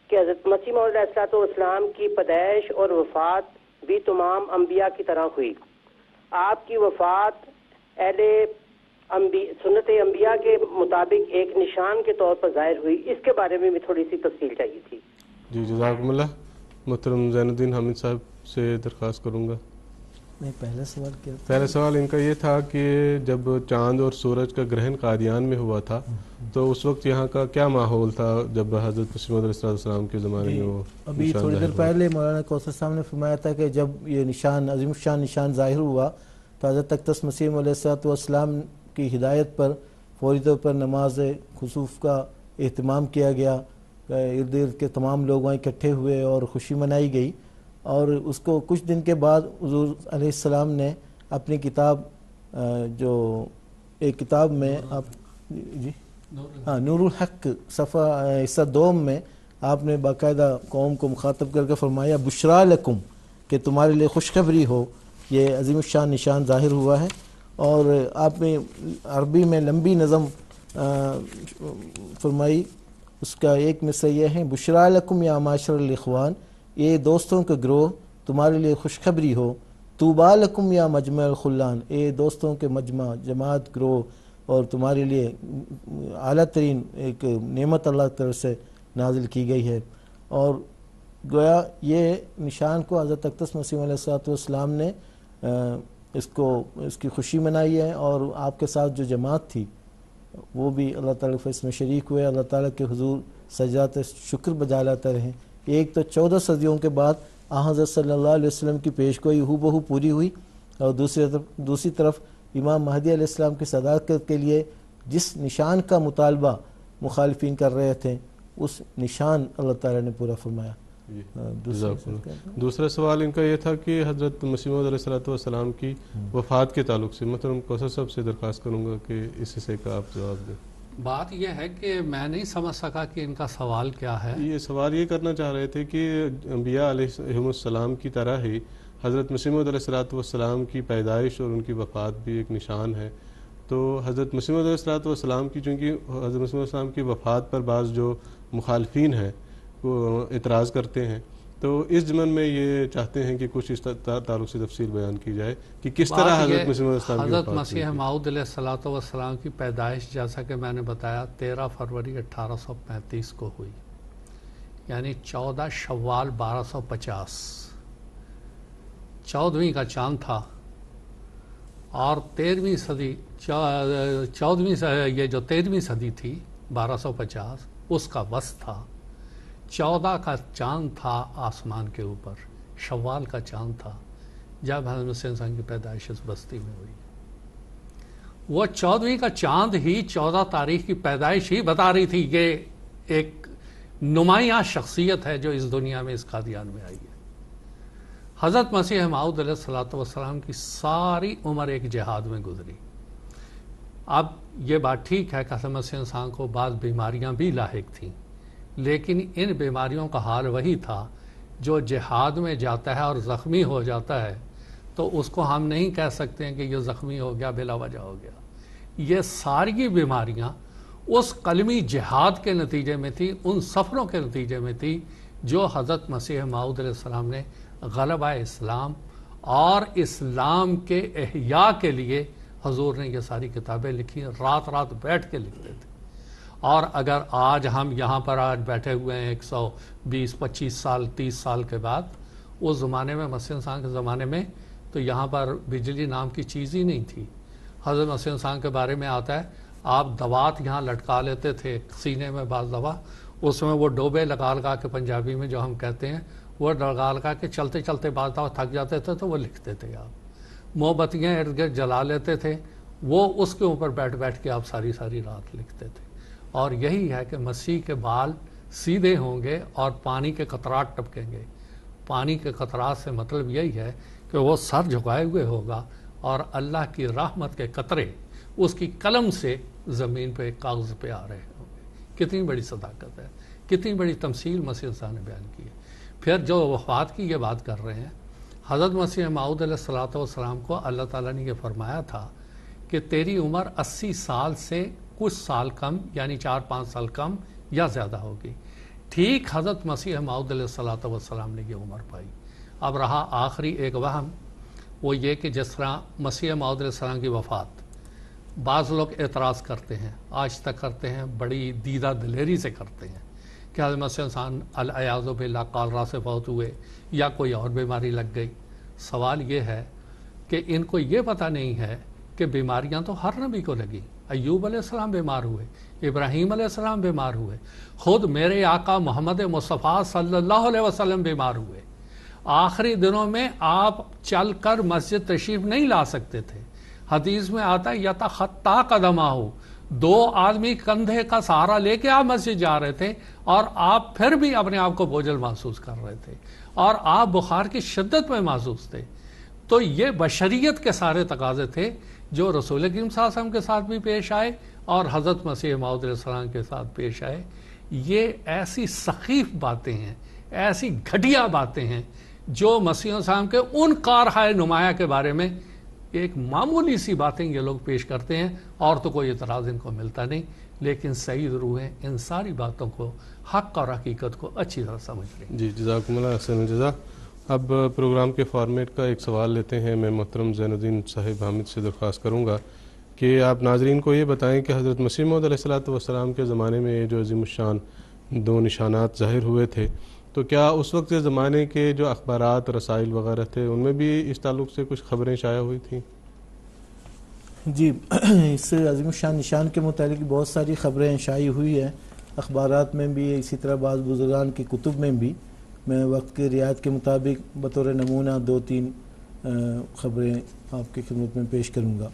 کہ حضرت مسیح موعود علیہ السلام کی پیدائش اور وفات بھی تمام انبیاء کی طرح ہوئی. آپ کی وفات سنت انبیاء کے مطابق ایک نشان کے طور پر ظاہر ہوئی، اس کے بارے میں بھی تھوڑی سی تفصیل چاہیے تھی. جی جزاکم اللہ. محترم زین الدین حامد صاحب سے درخواست کروں گا. پہلا سوال کیا؟ پہلا سوال ان کا یہ تھا کہ جب چاند اور سورج کا گرہن قادیان میں ہوا تھا تو اس وقت یہاں کا کیا ماحول تھا جب حضرت مسیح موعود علیہ السلام کے زمانے میں وہ ابھی تھوڑی دیر پہلے مولانا کوثر صاحب نے فرمایا تھا کہ جب یہ نشان عظیم الشان نشان ظاہر ہوا تو حضرت اقدس مسیح موعود علیہ السلام کی ہدایت پر فوری طور پر نماز خسوف کا اہتمام کیا گیا. ارد گرد کے تمام لوگ وہاں اکٹھے ہوئے اور خوشی منائی گئی. اور اس کو کچھ دن کے بعد حضور علیہ السلام نے اپنی کتاب جو ایک کتاب میں آپ جی نور الحق صفحہ حصہ 2 میں آپ نے باقاعدہ قوم کو مخاطب کر کے فرمایا بشرا لکم، کہ تمہارے لیے خوشخبری ہو، یہ عظیم الشان نشان ظاہر ہوا ہے. اور آپ نے عربی میں لمبی نظم فرمائی، اس کا ایک مصرع یہ ہے بشرا لکم یا معاشر الاخوان اے دوستوں کے گروہ تمہارے لیے خوشخبری ہو، طوبیٰ لکم یا مجمع الخلان، اے دوستوں کے مجمع جماعت گروہ، اور تمہارے لیے اعلیٰ ترین ایک نعمت اللہ کی طرف سے نازل کی گئی ہے۔ اور گویا یہ نشان کو حضرت اقدس مسیح علیہ السلام نے اس کی خوشی منائی ہے، اور آپ کے ساتھ جو جماعت تھی وہ بھی اللہ تعالیٰ کے اس میں شریک ہوئے، اللہ تعالیٰ کے حضور سجدات شکر بجا لاتے رہیں۔ ایک تو 14 صدیوں کے بعد حضرت صلی اللہ علیہ وسلم کی پیش گوئی ہو بہو پوری ہوئی، اور دوسری طرف امام مہدی علیہ السلام کی صداقت کے لیے جس نشان کا مطالبہ مخالفین کر رہے تھے اس نشان اللہ تعالیٰ نے پورا فرمایا۔ دوسرا سوال ان کا یہ تھا کہ حضرت مسیح موعود علیہ السلام کی وفات کے تعلق سے محترم کوثر صاحب سے درخواست کروں گا کہ اس حصے کا آپ جواب دیں۔ بات یہ ہے کہ میں نہیں سمجھ سکا کہ ان کا سوال کیا ہے۔ یہ سوال یہ کرنا چاہ رہے تھے کہ انبیاء علیہ السلام کی طرح ہی حضرت مسیح موعود علیہ السلام کی پیدائش اور ان کی وفات بھی ایک نشان ہے، تو حضرت مسیح موعود علیہ السلام کی چونکہ حضرت مسیح علیہ السلام کی وفات پر بعض جو مخالفین ہیں وہ اعتراض کرتے ہیں، تو اس ضمن میں یہ چاہتے ہیں کہ کچھ اس تعلق سے تفصیل بیان کی جائے کہ کس طرح حضرت مسیح علیہ السلام کی حضرت مسیح موعود علیہ السلام کی پیدائش جیسا کہ میں نے بتایا 13 فروری 1835 کو ہوئی، یعنی 14 شوال 1250، 14ویں کا چاند تھا، اور 13ویں صدی یہ جو 13ویں صدی تھی 1250 اس کا وسط تھا، 14 کا چاند تھا آسمان کے اوپر، شوال کا چاند تھا جب حضرت مسیح انسان کی پیدائش اس بستی میں ہوئی۔ وہ 14ویں کا چاند ہی 14 تاریخ کی پیدائش ہی بتا رہی تھی کہ ایک نمایاں شخصیت ہے جو اس دنیا میں اس قادیان میں آئی ہے۔ حضرت مسیح موعود علیہ السلام کی ساری عمر ایک جہاد میں گزری۔ اب یہ بات ٹھیک ہے کہ حضرت مسیح انسان کو بعض بیماریاں بھی لاحق تھیں، لیکن ان بیماریوں کا حال وہی تھا جو جہاد میں جاتا ہے اور زخمی ہو جاتا ہے تو اس کو ہم نہیں کہہ سکتے ہیں کہ یہ زخمی ہو گیا بلا وجہ ہو گیا۔ یہ ساری بیماریاں اس قلمی جہاد کے نتیجے میں تھی، ان سفروں کے نتیجے میں تھی جو حضرت مسیح موعود علیہ السلام نے غلبہ اسلام اور اسلام کے احیاء کے لیے حضور نے یہ ساری کتابیں لکھی، رات رات بیٹھ کے لکھتے تھے۔ اور اگر آج ہم یہاں پر آج بیٹھے ہوئے ہیں 120 25 سال 30 سال کے بعد، اس زمانے میں مسیح انسان کے زمانے میں تو یہاں پر بجلی نام کی چیز ہی نہیں تھی۔ حضرت مسیح انسان کے بارے میں آتا ہے آپ دوات یہاں لٹکا لیتے تھے سینے میں، بعض دفعہ اس میں وہ ڈوبے لگا کے پنجابی میں جو ہم کہتے ہیں وہ لگا کے چلتے چلتے بعض دفعہ تھک جاتے تھے تو وہ لکھتے تھے۔ آپ موم بتیاں ارد گرد جلا لیتے تھے، وہ اس کے اوپر بیٹھ کے آپ ساری رات لکھتے تھے۔ اور یہی ہے کہ مسیح کے بال سیدھے ہوں گے اور پانی کے قطرات ٹپکیں گے۔ پانی کے قطرات سے مطلب یہی ہے کہ وہ سر جھکائے ہوئے ہوگا اور اللہ کی رحمت کے قطرے اس کی قلم سے زمین پہ کاغذ پہ آ رہے ہوں گے۔ کتنی بڑی صداقت ہے، کتنی بڑی تمثیل مسیح عیسیٰ نے بیان کی ہے۔ پھر جو وفات کی یہ بات کر رہے ہیں، حضرت مسیح موعود علیہ السلام کو اللہ تعالیٰ نے یہ فرمایا تھا کہ تیری عمر 80 سال سے کچھ سال کم، یعنی 4-5 سال کم یا زیادہ ہوگی۔ ٹھیک حضرت مسیح موعود علیہ السلام نے یہ عمر پائی۔ اب رہا آخری ایک وہم، وہ یہ کہ جس طرح مسیح موعود علیہ السلام کی وفات بعض لوگ اعتراض کرتے ہیں، آج تک کرتے ہیں، بڑی دیدہ دلیری سے کرتے ہیں کہ حضرت مسیح انسان الیاذ باللہ کالرا سے فوت ہوئے یا کوئی اور بیماری لگ گئی۔ سوال یہ ہے کہ ان کو یہ پتہ نہیں ہے کہ بیماریاں تو ہر نبی کو لگی۔ ایوب علیہ السلام بیمار ہوئے، ابراہیم علیہ السلام بیمار ہوئے، خود میرے آقا محمد مصطفیٰ صلی اللہ علیہ وسلم بیمار ہوئے۔ آخری دنوں میں آپ چل کر مسجد تشریف نہیں لا سکتے تھے۔ حدیث میں آتا ہے یتخطا قدمہ، 2 آدمی کندھے کا سہارا لے کے آپ مسجد جا رہے تھے اور آپ پھر بھی اپنے آپ کو بوجھل محسوس کر رہے تھے اور آپ بخار کی شدت میں محسوس تھے۔ تو یہ بشریت کے سارے تقاضے تھے جو رسول کریم صلی اللہ علیہ وسلم کے ساتھ بھی پیش آئے اور حضرت مسیح موعود علیہ السلام کے ساتھ پیش آئے۔ یہ ایسی سخیف باتیں ہیں، ایسی گھٹیا باتیں ہیں جو مسیح السلام کے ان کارہائے نمایاں کے بارے میں ایک معمولی سی باتیں یہ لوگ پیش کرتے ہیں اور تو کوئی اعتراض ان کو ملتا نہیں، لیکن سعید روحیں ان ساری باتوں کو، حق اور حقیقت کو اچھی طرح سمجھ رہی ہیں۔ جی جزاکم اللہ احسن الجزا۔ اب پروگرام کے فارمیٹ کا ایک سوال لیتے ہیں۔ میں محترم زین الدین صاحب حامد سے درخواست کروں گا کہ آپ ناظرین کو یہ بتائیں کہ حضرت مسیح موعود علیہ الصلوۃ والسلام کے زمانے میں یہ جو عظیم الشان 2 نشانات ظاہر ہوئے تھے، تو کیا اس وقت کے زمانے کے جو اخبارات رسائل وغیرہ تھے ان میں بھی اس تعلق سے کچھ خبریں شائع ہوئی تھیں؟ جی، اس عظیم الشان نشان کے متعلق بہت ساری خبریں شائع ہوئی ہیں، اخبارات میں بھی، اسی طرح بعض بزرگان کی کتب میں بھی۔ میں وقت کی رعایت کے مطابق بطور نمونہ 2-3 خبریں آپ کی خدمت میں پیش کروں گا۔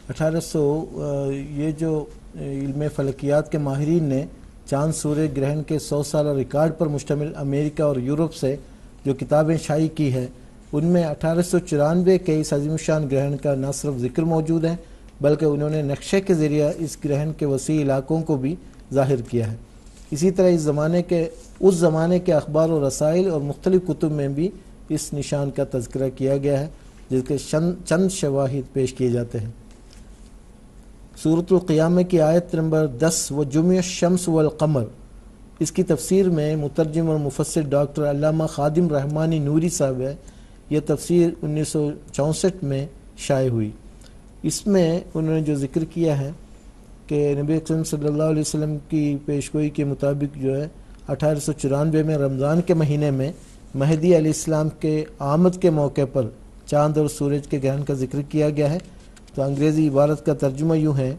1800 یہ جو علم فلکیات کے ماہرین نے چاند سورج گرہن کے 100 سالہ ریکارڈ پر مشتمل امریکہ اور یورپ سے جو کتابیں شائع کی ہیں، ان میں 1894 کے اس عظیم الشان گرہن کا نہ صرف ذکر موجود ہے بلکہ انہوں نے نقشے کے ذریعہ اس گرہن کے وسیع علاقوں کو بھی ظاہر کیا ہے۔ اسی طرح اس زمانے کے اخبار و رسائل اور مختلف کتب میں بھی اس نشان کا تذکرہ کیا گیا ہے، جس کے چند شواہد پیش کیے جاتے ہیں۔ سورۃ القیامہ کی آیت نمبر 10 وجمع الشمس والقمر، اس کی تفسیر میں مترجم اور مفسر ڈاکٹر علامہ خادم رحمانی نوری صاحب ہے، یہ تفسیر 1964 میں شائع ہوئی۔ اس میں انہوں نے جو ذکر کیا ہے کہ نبی اکرم صلی اللہ علیہ وسلم کی پیشگوئی کے مطابق جو ہے 1894 میں رمضان کے مہینے میں مہدی علیہ السلام کے آمد کے موقع پر چاند اور سورج کے گرہن کا ذکر کیا گیا ہے۔ تو انگریزی عبارت کا ترجمہ یوں ہے،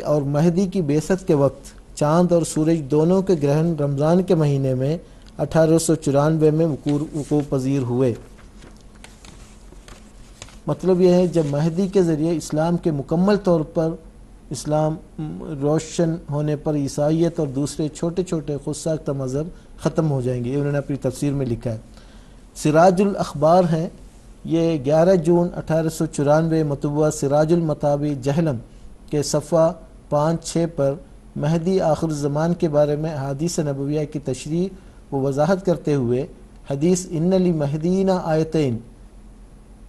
اور مہدی کی بعثت کے وقت چاند اور سورج دونوں کے گرہن رمضان کے مہینے میں 1894 میں وقوع پذیر ہوئے۔ مطلب یہ ہے جب مہدی کے ذریعے اسلام کے مکمل طور پر اسلام روشن ہونے پر عیسائیت اور دوسرے چھوٹے چھوٹے خود ساختہ مذہب ختم ہو جائیں گے، انہوں نے اپنی تفسیر میں لکھا ہے۔ سراج الاخبار ہے، یہ 11 جون 1894 مطبوعہ سراج المطابع جہلم کے صفحہ 5-6 پر مہدی آخر زمان کے بارے میں احادیث نبویہ کی تشریح و وضاحت کرتے ہوئے حدیث ان لمہدینا آیتین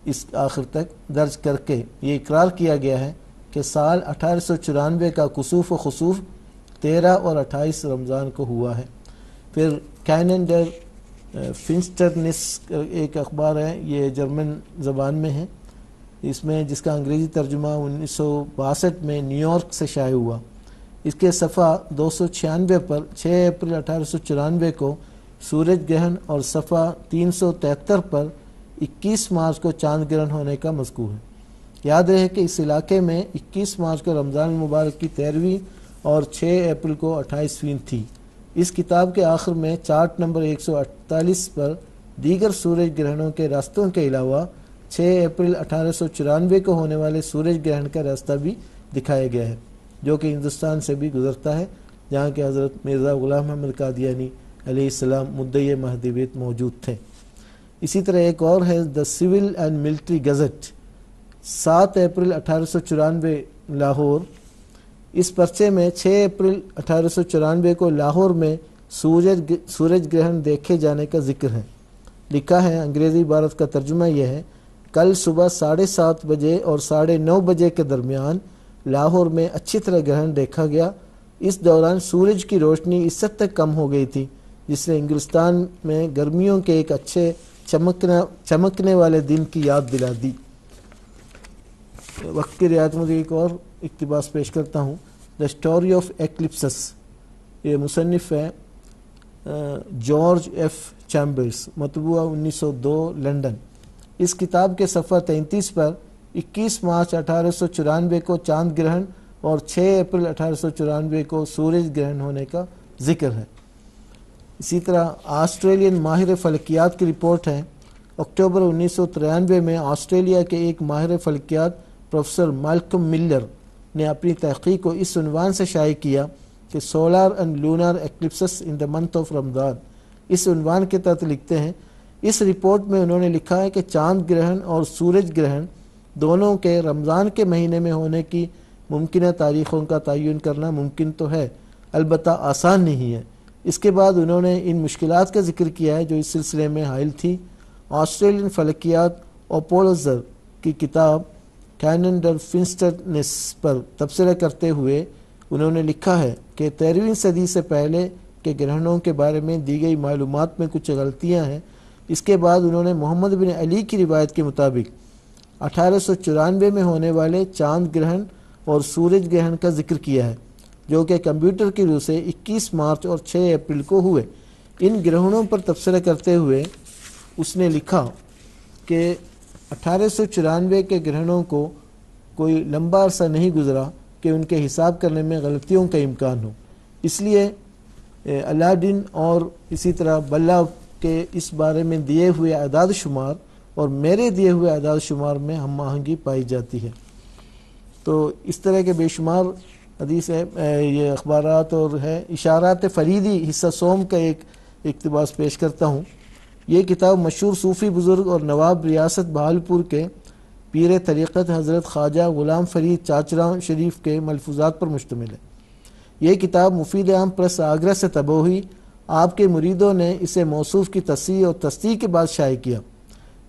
اس آخر تک درج کر کے یہ اقرار کیا گیا ہے کہ سال 1894 کا کسوف و خسوف 13 اور 28 رمضان کو ہوا ہے۔ پھر کیننڈر فنسٹرنس ایک اخبار ہے، یہ جرمن زبان میں ہے، اس میں جس کا انگریزی ترجمہ 1962 میں نیو یارک سے شائع ہوا۔ اس کے صفحہ 296 پر 6 اپریل 1894 کو سورج گرہن اور صفحہ 373 پر 21 مارچ کو چاند گرہن ہونے کا مذکور ہے۔ یاد رہے کہ اس علاقے میں 21 مارچ کو رمضان المبارک کی 13ویں اور 6 اپریل کو 28ویں تھی۔ اس کتاب کے آخر میں چارٹ نمبر 148 پر دیگر سورج گرہنوں کے راستوں کے علاوہ 6 اپریل 1894 کو ہونے والے سورج گرہن کا راستہ بھی دکھایا گیا ہے، جو کہ ہندوستان سے بھی گزرتا ہے، جہاں کہ حضرت مرزا غلام محمد قادیانی علیہ السلام مدعی مہدی بیت موجود تھے۔ اسی طرح ایک اور ہے the civil and military gazette 7 April 1894 Lahore, اس پرچے میں 6 اپریل 1894 کو لاہور میں سورج گرہن دیکھے جانے کا ذکر ہے۔ لکھا ہے، انگریزی عبارت کا ترجمہ یہ ہے، کل صبح 7:30 بجے اور 9:30 بجے کے درمیان لاہور میں اچھی طرح گرہن دیکھا گیا۔ اس دوران سورج کی روشنی اس حد تک کم ہو گئی تھی جس نے انگلستان میں گرمیوں کے ایک اچھے چمکنے والے دن کی یاد دلا دی۔ وقت کی رعایت میں ایک اور اقتباس پیش کرتا ہوں، دا اسٹوری آف ایکلپسس، یہ مصنف ہے جارج ایف چیمبرز، مطبوعہ 1902 لندن۔ اس کتاب کے صفحہ 33 پر 21 مارچ 1894 کو چاند گرہن اور 6 اپریل 1894 کو سورج گرہن ہونے کا ذکر ہے۔ اسی طرح آسٹریلین ماہر فلکیات کی رپورٹ ہے، اکتوبر 1993 میں آسٹریلیا کے ایک ماہر فلکیات پروفیسر مالکم ملر نے اپنی تحقیق کو اس عنوان سے شائع کیا کہ solar and lunar eclipses in the month of Ramzan, اس عنوان کے تحت لکھتے ہیں۔ اس رپورٹ میں انہوں نے لکھا ہے کہ چاند گرہن اور سورج گرہن دونوں کے رمضان کے مہینے میں ہونے کی ممکنہ تاریخوں کا تعین کرنا ممکن تو ہے، البتہ آسان نہیں ہے۔ اس کے بعد انہوں نے ان مشکلات کا ذکر کیا ہے جو اس سلسلے میں حائل تھی۔ آسٹریلین فلکیات اوپولوزر کی کتاب کینن ڈر فنسٹرنس پر تبصرہ کرتے ہوئے انہوں نے لکھا ہے کہ 13ویں صدی سے پہلے کے گرہنوں کے بارے میں دی گئی معلومات میں کچھ غلطیاں ہیں۔ اس کے بعد انہوں نے محمد بن علی کی روایت کے مطابق 1894 میں ہونے والے چاند گرہن اور سورج گرہن کا ذکر کیا ہے، جو کہ کمپیوٹر کی روح سے 21 مارچ اور 6 اپریل کو ہوئے۔ ان گرہنوں پر تبصرہ کرتے ہوئے اس نے لکھا کہ 1894 کے گرہنوں کو کوئی لمبا عرصہ نہیں گزرا کہ ان کے حساب کرنے میں غلطیوں کا امکان ہو، اس لیے الاڈن اور اسی طرح بلا کے اس بارے میں دیے ہوئے اعداد شمار اور میرے دیے ہوئے اعداد شمار میں ہم آہنگی پائی جاتی ہے۔ تو اس طرح کے بے شمار حدیث ہے، یہ اخبارات اور ہے۔ اشارات فریدی حصہ سوم کا ایک اقتباس پیش کرتا ہوں۔ یہ کتاب مشہور صوفی بزرگ اور نواب ریاست بہاولپور کے پیر طریقت حضرت خواجہ غلام فرید چاچراں شریف کے ملفوظات پر مشتمل ہے۔ یہ کتاب مفید عام پریس آگرہ سے طبع ہوئی۔ آپ کے مریدوں نے اسے موصوف کی تصحیح اور تصدیق کے بعد شائع کیا۔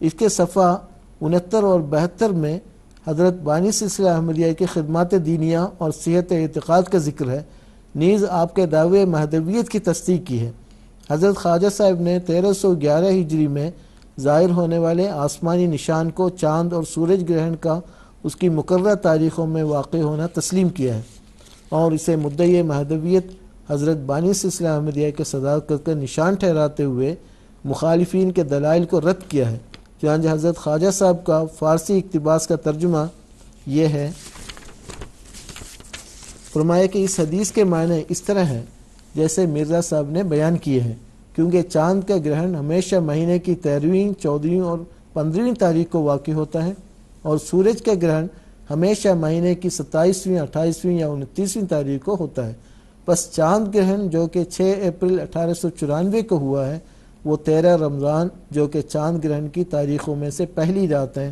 اس کے صفحہ 69 اور 72 میں حضرت بانی سلسلہ احمدیہ کی خدمات دینیہ اور صحت اعتقاد کا ذکر ہے، نیز آپ کے دعوے مہدویت کی تصدیق کی ہے۔ حضرت خواجہ صاحب نے 1311 ہجری میں ظاہر ہونے والے آسمانی نشان کو چاند اور سورج گرہن کا اس کی مقررہ تاریخوں میں واقع ہونا تسلیم کیا ہے، اور اسے مدعی مہدویت حضرت بانی سلسلہ احمدیہ کے صداقت کا نشان ٹھہراتے ہوئے مخالفین کے دلائل کو رد کیا ہے۔ چنانچہ حضرت خواجہ صاحب کا فارسی اقتباس کا ترجمہ یہ ہے، فرمایا کہ اس حدیث کے معنی اس طرح ہے جیسے مرزا صاحب نے بیان کیے ہیں، کیونکہ چاند کا گرہن ہمیشہ مہینے کی 13ویں، 14ویں اور 15ویں تاریخ کو واقع ہوتا ہے، اور سورج کا گرہن ہمیشہ مہینے کی 27ویں، 28ویں یا 29ویں تاریخ کو ہوتا ہے۔ پس چاند گرہن جو کہ 6 اپریل 1894 کو ہوا ہے، وہ 13 رمضان جو کہ چاند گرہن کی تاریخوں میں سے پہلی رات ہے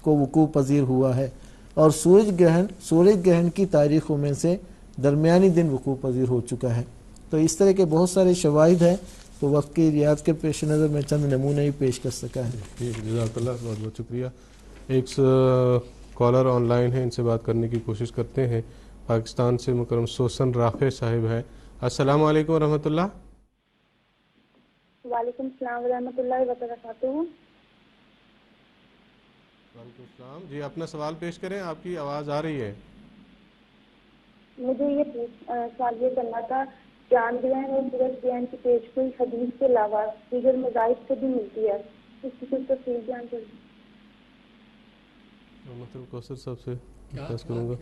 کو وقوع پذیر ہوا ہے، اور سورج گرہن کی تاریخوں میں سے درمیانی دن وقوع پذیر ہو چکا ہے۔ تو اس طرح کے بہت سارے شواہد ہیں، تو وقت کی رعایت کے پیش نظر میں چند نمونے ہی پیش کر سکا ہے۔ جزاک اللہ، بہت بہت شکریہ۔ ایک کالر آن لائن ہے، ان سے بات کرنے کی کوشش کرتے ہیں۔ پاکستان سے مکرم سوسن رافع صاحب ہیں۔ السلام علیکم ورحمۃ اللہ۔ وعلیکم السلام ورحمۃ اللہ وبرکاتہ۔ وعلیکم السلام جی، اپنا سوال پیش کریں، آپ کی آواز آ رہی ہے۔ مجھے یہ سوال یہ کرنا تھا، چاند گرہن اور سورج گرہن کی پیشگوئی حدیث کے علاوہ دیگر مذاہب سے بھی ملتی ہے، اس کی کچھ تفصیل بیان کر دیں۔ مطلب کوثر صاحب سے کروں گا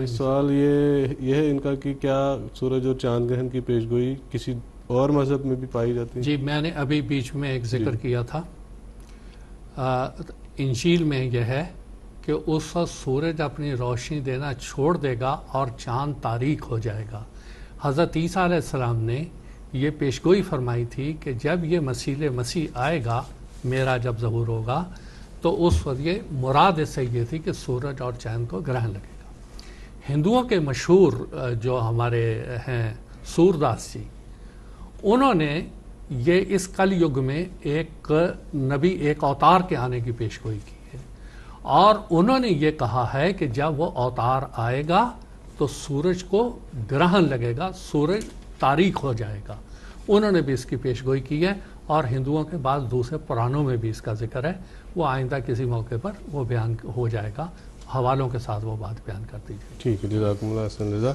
اس سوال یہ ہے ان کا کہ کیا سورج اور چاند گرہن کی پیشگوئی کسی اور مذہب میں بھی پائی جاتی ہے؟ جی، میں نے ابھی بیچ میں ایک ذکر کیا تھا، انجیل میں یہ ہے کہ اس وقت سورج اپنی روشنی دینا چھوڑ دے گا اور چاند تاریک ہو جائے گا۔ حضرت عیسیٰ علیہ السلام نے یہ پیشگوئی فرمائی تھی کہ جب یہ مسیح آئے گا، میرا جب ظہور ہوگا، تو اس وقت یہ مراد اس سے یہ تھی کہ سورج اور چاند کو گرہن لگے گا۔ ہندوؤں کے مشہور جو ہمارے ہیں سورداس جی، انہوں نے یہ اس کل یگ میں ایک نبی، ایک اوتار کے آنے کی پیشگوئی کی ہے، اور انہوں نے یہ کہا ہے کہ جب وہ اوتار آئے گا تو سورج کو گرہن لگے گا، سورج تاریک ہو جائے گا۔ انہوں نے بھی اس کی پیشگوئی کی ہے، اور ہندوؤں کے بعض دوسرے پرانوں میں بھی اس کا ذکر ہے، وہ آئندہ کسی موقع پر وہ بیان ہو جائے گا، حوالوں کے ساتھ وہ بات بیان کر دیجیے۔ ٹھیک ہے، جزاکم اللہ حسن رضا۔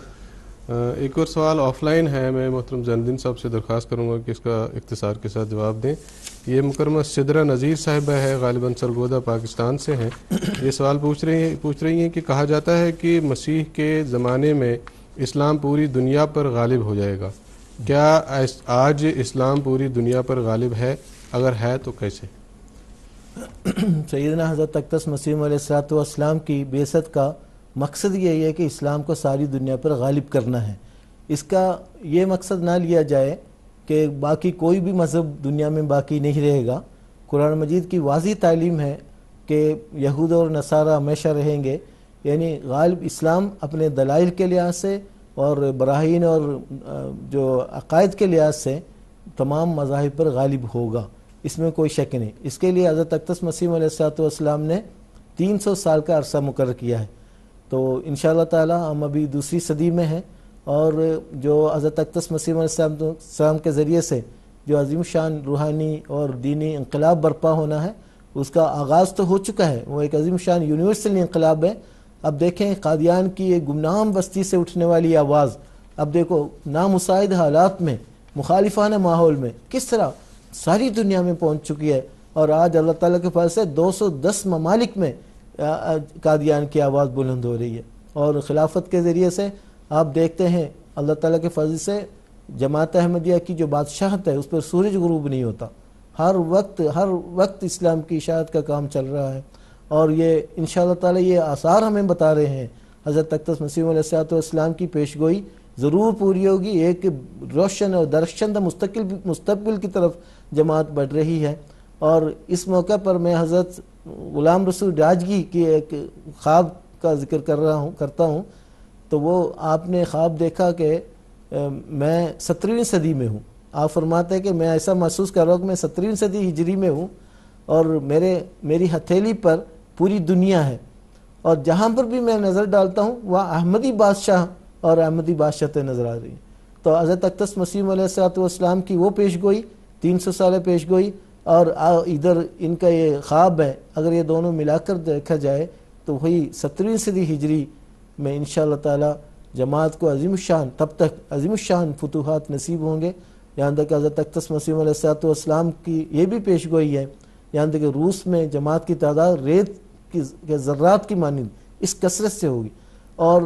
ایک اور سوال آف لائن ہے، میں محترم زیندین صاحب سے درخواست کروں گا کہ اس کا اختصار کے ساتھ جواب دیں۔ یہ مکرمہ سدرہ نذیر صاحبہ ہے، غالباً سرگودا پاکستان سے ہیں۔ یہ سوال پوچھ رہی ہیں کہ کہا جاتا ہے کہ مسیح کے زمانے میں اسلام پوری دنیا پر غالب ہو جائے گا، کیا آج اسلام پوری دنیا پر غالب ہے؟ اگر ہے تو کیسے؟ سیدنا حضرت اقدس مسیح علیہ السلام کی بعثت کا مقصد یہی ہے کہ اسلام کو ساری دنیا پر غالب کرنا ہے۔ اس کا یہ مقصد نہ لیا جائے کہ باقی کوئی بھی مذہب دنیا میں باقی نہیں رہے گا۔ قرآن مجید کی واضح تعلیم ہے کہ یہود اور نصارہ ہمیشہ رہیں گے، یعنی غالب اسلام اپنے دلائل کے لحاظ سے اور براہین اور جو عقائد کے لحاظ سے تمام مذاہب پر غالب ہوگا، اس میں کوئی شک نہیں۔ اس کے لیے حضرت اقدس مسیح علیہ السلام نے 300 سال کا عرصہ مقرر کیا ہے. تو انشاءاللہ تعالی ہم ابھی دوسری صدی میں ہیں، اور جو حضرت اقدس مسیح علیہ السلام کے ذریعے سے جو عظیم شان روحانی اور دینی انقلاب برپا ہونا ہے اس کا آغاز تو ہو چکا ہے. وہ ایک عظیم شان یونیورسل انقلاب ہے. اب دیکھیں قادیان کی ایک گمنام بستی سے اٹھنے والی آواز، اب دیکھو نامساعد حالات میں، مخالفانہ ماحول میں کس طرح ساری دنیا میں پہنچ چکی ہے، اور آج اللہ تعالیٰ کے فضل سے 210 ممالک میں قادیان کی آواز بلند ہو رہی ہے. اور خلافت کے ذریعے سے آپ دیکھتے ہیں اللہ تعالیٰ کے فضل سے جماعت احمدیہ کی جو بادشاہت ہے اس پر سورج غروب نہیں ہوتا. ہر وقت اسلام کی اشاعت کا کام چل رہا ہے. اور یہ انشاءاللہ تعالی یہ آثار ہمیں بتا رہے ہیں. حضرت اقدس مسیح علیہ السلام کی پیشگوئی ضرور پوری ہوگی. ایک روشن اور درخشندہ مستقبل کی طرف جماعت بڑھ رہی ہے. اور اس موقع پر میں حضرت غلام رسول راجگی کی ایک خواب کا ذکر کرتا ہوں. تو وہ آپ نے خواب دیکھا کہ میں 17ویں صدی میں ہوں. آپ فرماتے ہیں کہ میں ایسا محسوس کر رہا ہوں کہ میں 17ویں صدی ہجری میں ہوں، اور میری ہتھیلی پر پوری دنیا ہے، اور جہاں پر بھی میں نظر ڈالتا ہوں وہاں احمدی بادشاہ اور احمدی بادشاہتیں نظر آ رہی ہیں. تو حضرت اقدس مسیح علیہ السلام کی وہ پیشگوئی 300 سال پیشگوئی، اور ادھر ان کا یہ خواب ہے، اگر یہ دونوں ملا کر دیکھا جائے تو وہی 17ویں صدی ہجری میں انشاءاللہ تعالی جماعت کو عظیم الشان، تب تک عظیم الشان فتوحات نصیب ہوں گے. یہاں تک حضرت اقدس مسیح علیہ السلام کی یہ بھی پیشگوئی ہے، یہاں تک کہ روس میں جماعت کی تعداد ریت کے ذرات کی مانند اس کثرت سے ہوگی. اور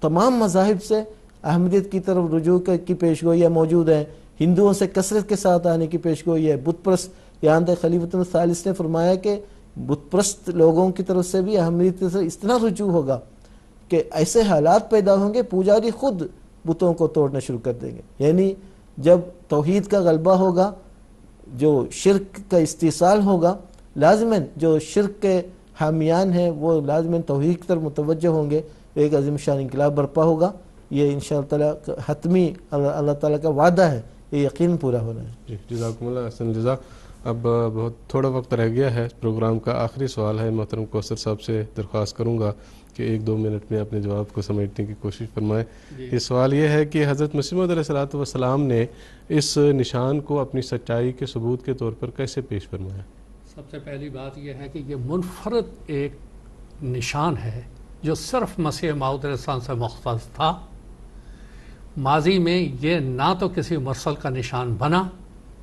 تمام مذاہب سے احمدیت کی طرف رجوع کی پیشگوئیاں موجود ہیں. ہندوؤں سے کثرت کے ساتھ آنے کی پیشگوئی ہے. بت پرست، یہاں تک خلیفۃ الثالث نے فرمایا کہ بت پرست لوگوں کی طرف سے بھی احمدیت کی طرف اس طرح رجوع ہوگا کہ ایسے حالات پیدا ہوں گے پجاری خود بتوں کو توڑنا شروع کر دیں گے. یعنی جب توحید کا غلبہ ہوگا، جو شرک کا استحصال ہوگا، لازماً جو شرک کے حامیان ہیں وہ لازماً توحید کی طرف متوجہ ہوں گے. ایک عظیم شان انقلاب برپا ہوگا. یہ انشاءاللہ تعالیٰ حتمی اللہ تعالیٰ کا وعدہ ہے، یہ یقین پورا ہونا ہے. جی جزاکم اللہ حسن جزاک. اب بہت تھوڑا وقت رہ گیا ہے. پروگرام کا آخری سوال ہے. محترم کوثر صاحب سے درخواست کروں گا کہ 1-2 منٹ میں اپنے جواب کو سمیٹنے کی کوشش فرمائیں. یہ سوال یہ ہے کہ حضرت مسیح موعود علیہ السلام نے اس نشان کو اپنی سچائی کے ثبوت کے طور پر کیسے پیش فرمایا؟ سب سے پہلی بات یہ ہے کہ یہ منفرد ایک نشان ہے جو صرف مسیح موعود علیہ السلام سے مختص تھا. ماضی میں یہ نہ تو کسی مرسل کا نشان بنا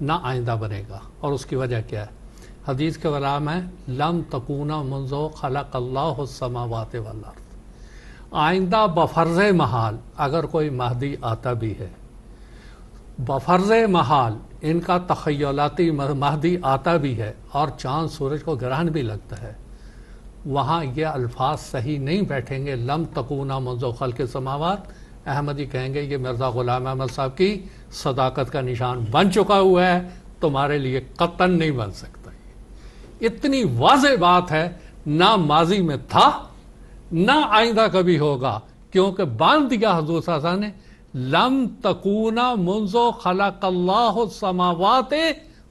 نہ آئندہ بنے گا. اور اس کی وجہ کیا ہے؟ حدیث کے کلام ہے لم تکونا منذ خلق اللہ السماوات والارض. آئندہ بفرض محال اگر کوئی مہدی آتا بھی ہے، بفرض محال ان کا تخیلاتی مہدی آتا بھی ہے اور چاند سورج کو گرہن بھی لگتا ہے، وہاں یہ الفاظ صحیح نہیں بیٹھیں گے لم تکونا منذ خلق السماوات. احمدی کہیں گے یہ مرزا غلام احمد صاحب کی صداقت کا نشان بن چکا ہوا ہے، تمہارے لیے قطعاً نہیں بن سکتا. اتنی واضح بات ہے، نہ ماضی میں تھا نہ آئندہ کبھی ہوگا، کیونکہ باندھ دیا حضور صلی اللہ علیہ وسلم نے لم تکونا منذ خلق اللہ السماوات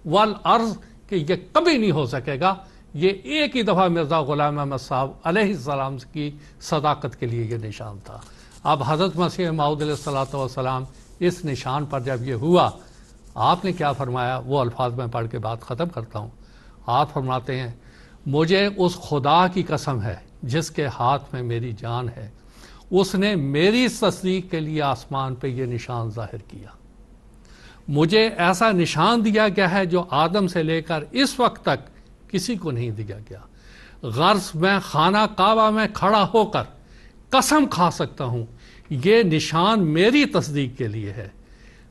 والارض، کہ یہ کبھی نہیں ہو سکے گا. یہ ایک ہی دفعہ مرزا غلام احمد صاحب علیہ السلام کی صداقت کے لیے یہ نشان تھا. اب حضرت مسیح موعود علیہ السلام اس نشان پر جب یہ ہوا، آپ نے کیا فرمایا؟ وہ الفاظ میں پڑھ کے بات ختم کرتا ہوں. آپ فرماتے ہیں مجھے اس خدا کی قسم ہے جس کے ہاتھ میں میری جان ہے، اس نے میری تصدیق کے لیے آسمان پہ یہ نشان ظاہر کیا. مجھے ایسا نشان دیا گیا ہے جو آدم سے لے کر اس وقت تک کسی کو نہیں دیا گیا. غرض میں خانہ کعبہ میں کھڑا ہو کر قسم کھا سکتا ہوں یہ نشان میری تصدیق کے لیے ہے،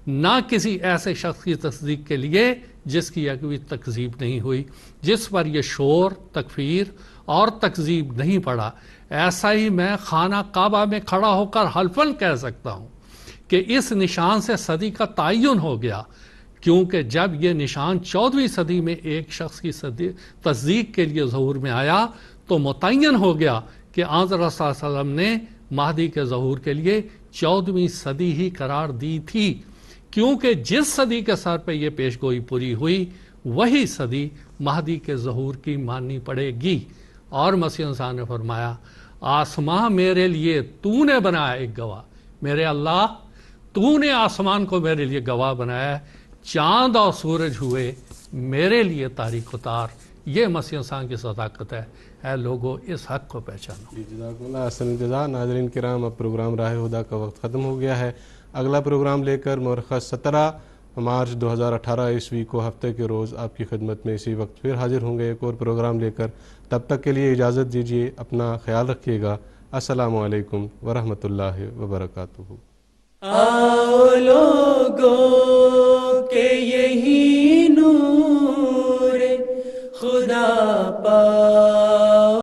نہ کسی ایسے شخص کی تصدیق کے لیے جس کی کوئی تکذیب نہیں ہوئی، جس پر یہ شور، تکفیر اور تکذیب نہیں پڑا. ایسا ہی میں خانہ کعبہ میں کھڑا ہو کر حلفاً کہہ سکتا ہوں کہ اس نشان سے صدی کا تعین ہو گیا، کیونکہ جب یہ نشان 14ویں صدی میں ایک شخص کی تصدیق کے لیے ظہور میں آیا تو متعین ہو گیا کہ آن صلی اللہ علیہ وسلم نے مہدی کے ظہور کے لیے 14ویں صدی ہی قرار دی تھی، کیونکہ جس صدی کے سر پہ یہ پیشگوئی پوری ہوئی وہی صدی مہدی کے ظہور کی ماننی پڑے گی. اور مسیح انسان نے فرمایا آسمان میرے لیے تو نے بنایا ایک گواہ، میرے اللہ تو نے آسمان کو میرے لیے گواہ بنایا، چاند اور سورج ہوئے میرے لیے تاریخ اتار۔ یہ مسیح انسان کی صداقت ہے۔ اے لوگو اس حق کو پہچانو۔ جزاک اللہ احسن الجزا۔ ناظرین کرام، اب پروگرام راہ ہدیٰ کا وقت ختم ہو گیا ہے۔ اگلا پروگرام لے کر مورخہ 17 مارچ 2018 عیسوی کو ہفتے کے روز آپ کی خدمت میں اسی وقت پھر حاضر ہوں گے ایک اور پروگرام لے کر۔ تب تک کے لیے اجازت دیجیے، اپنا خیال رکھیے گا۔ السلام علیکم ورحمۃ اللہ وبرکاتہ۔ آؤ لوگوں کہ یہی نور خدا پاک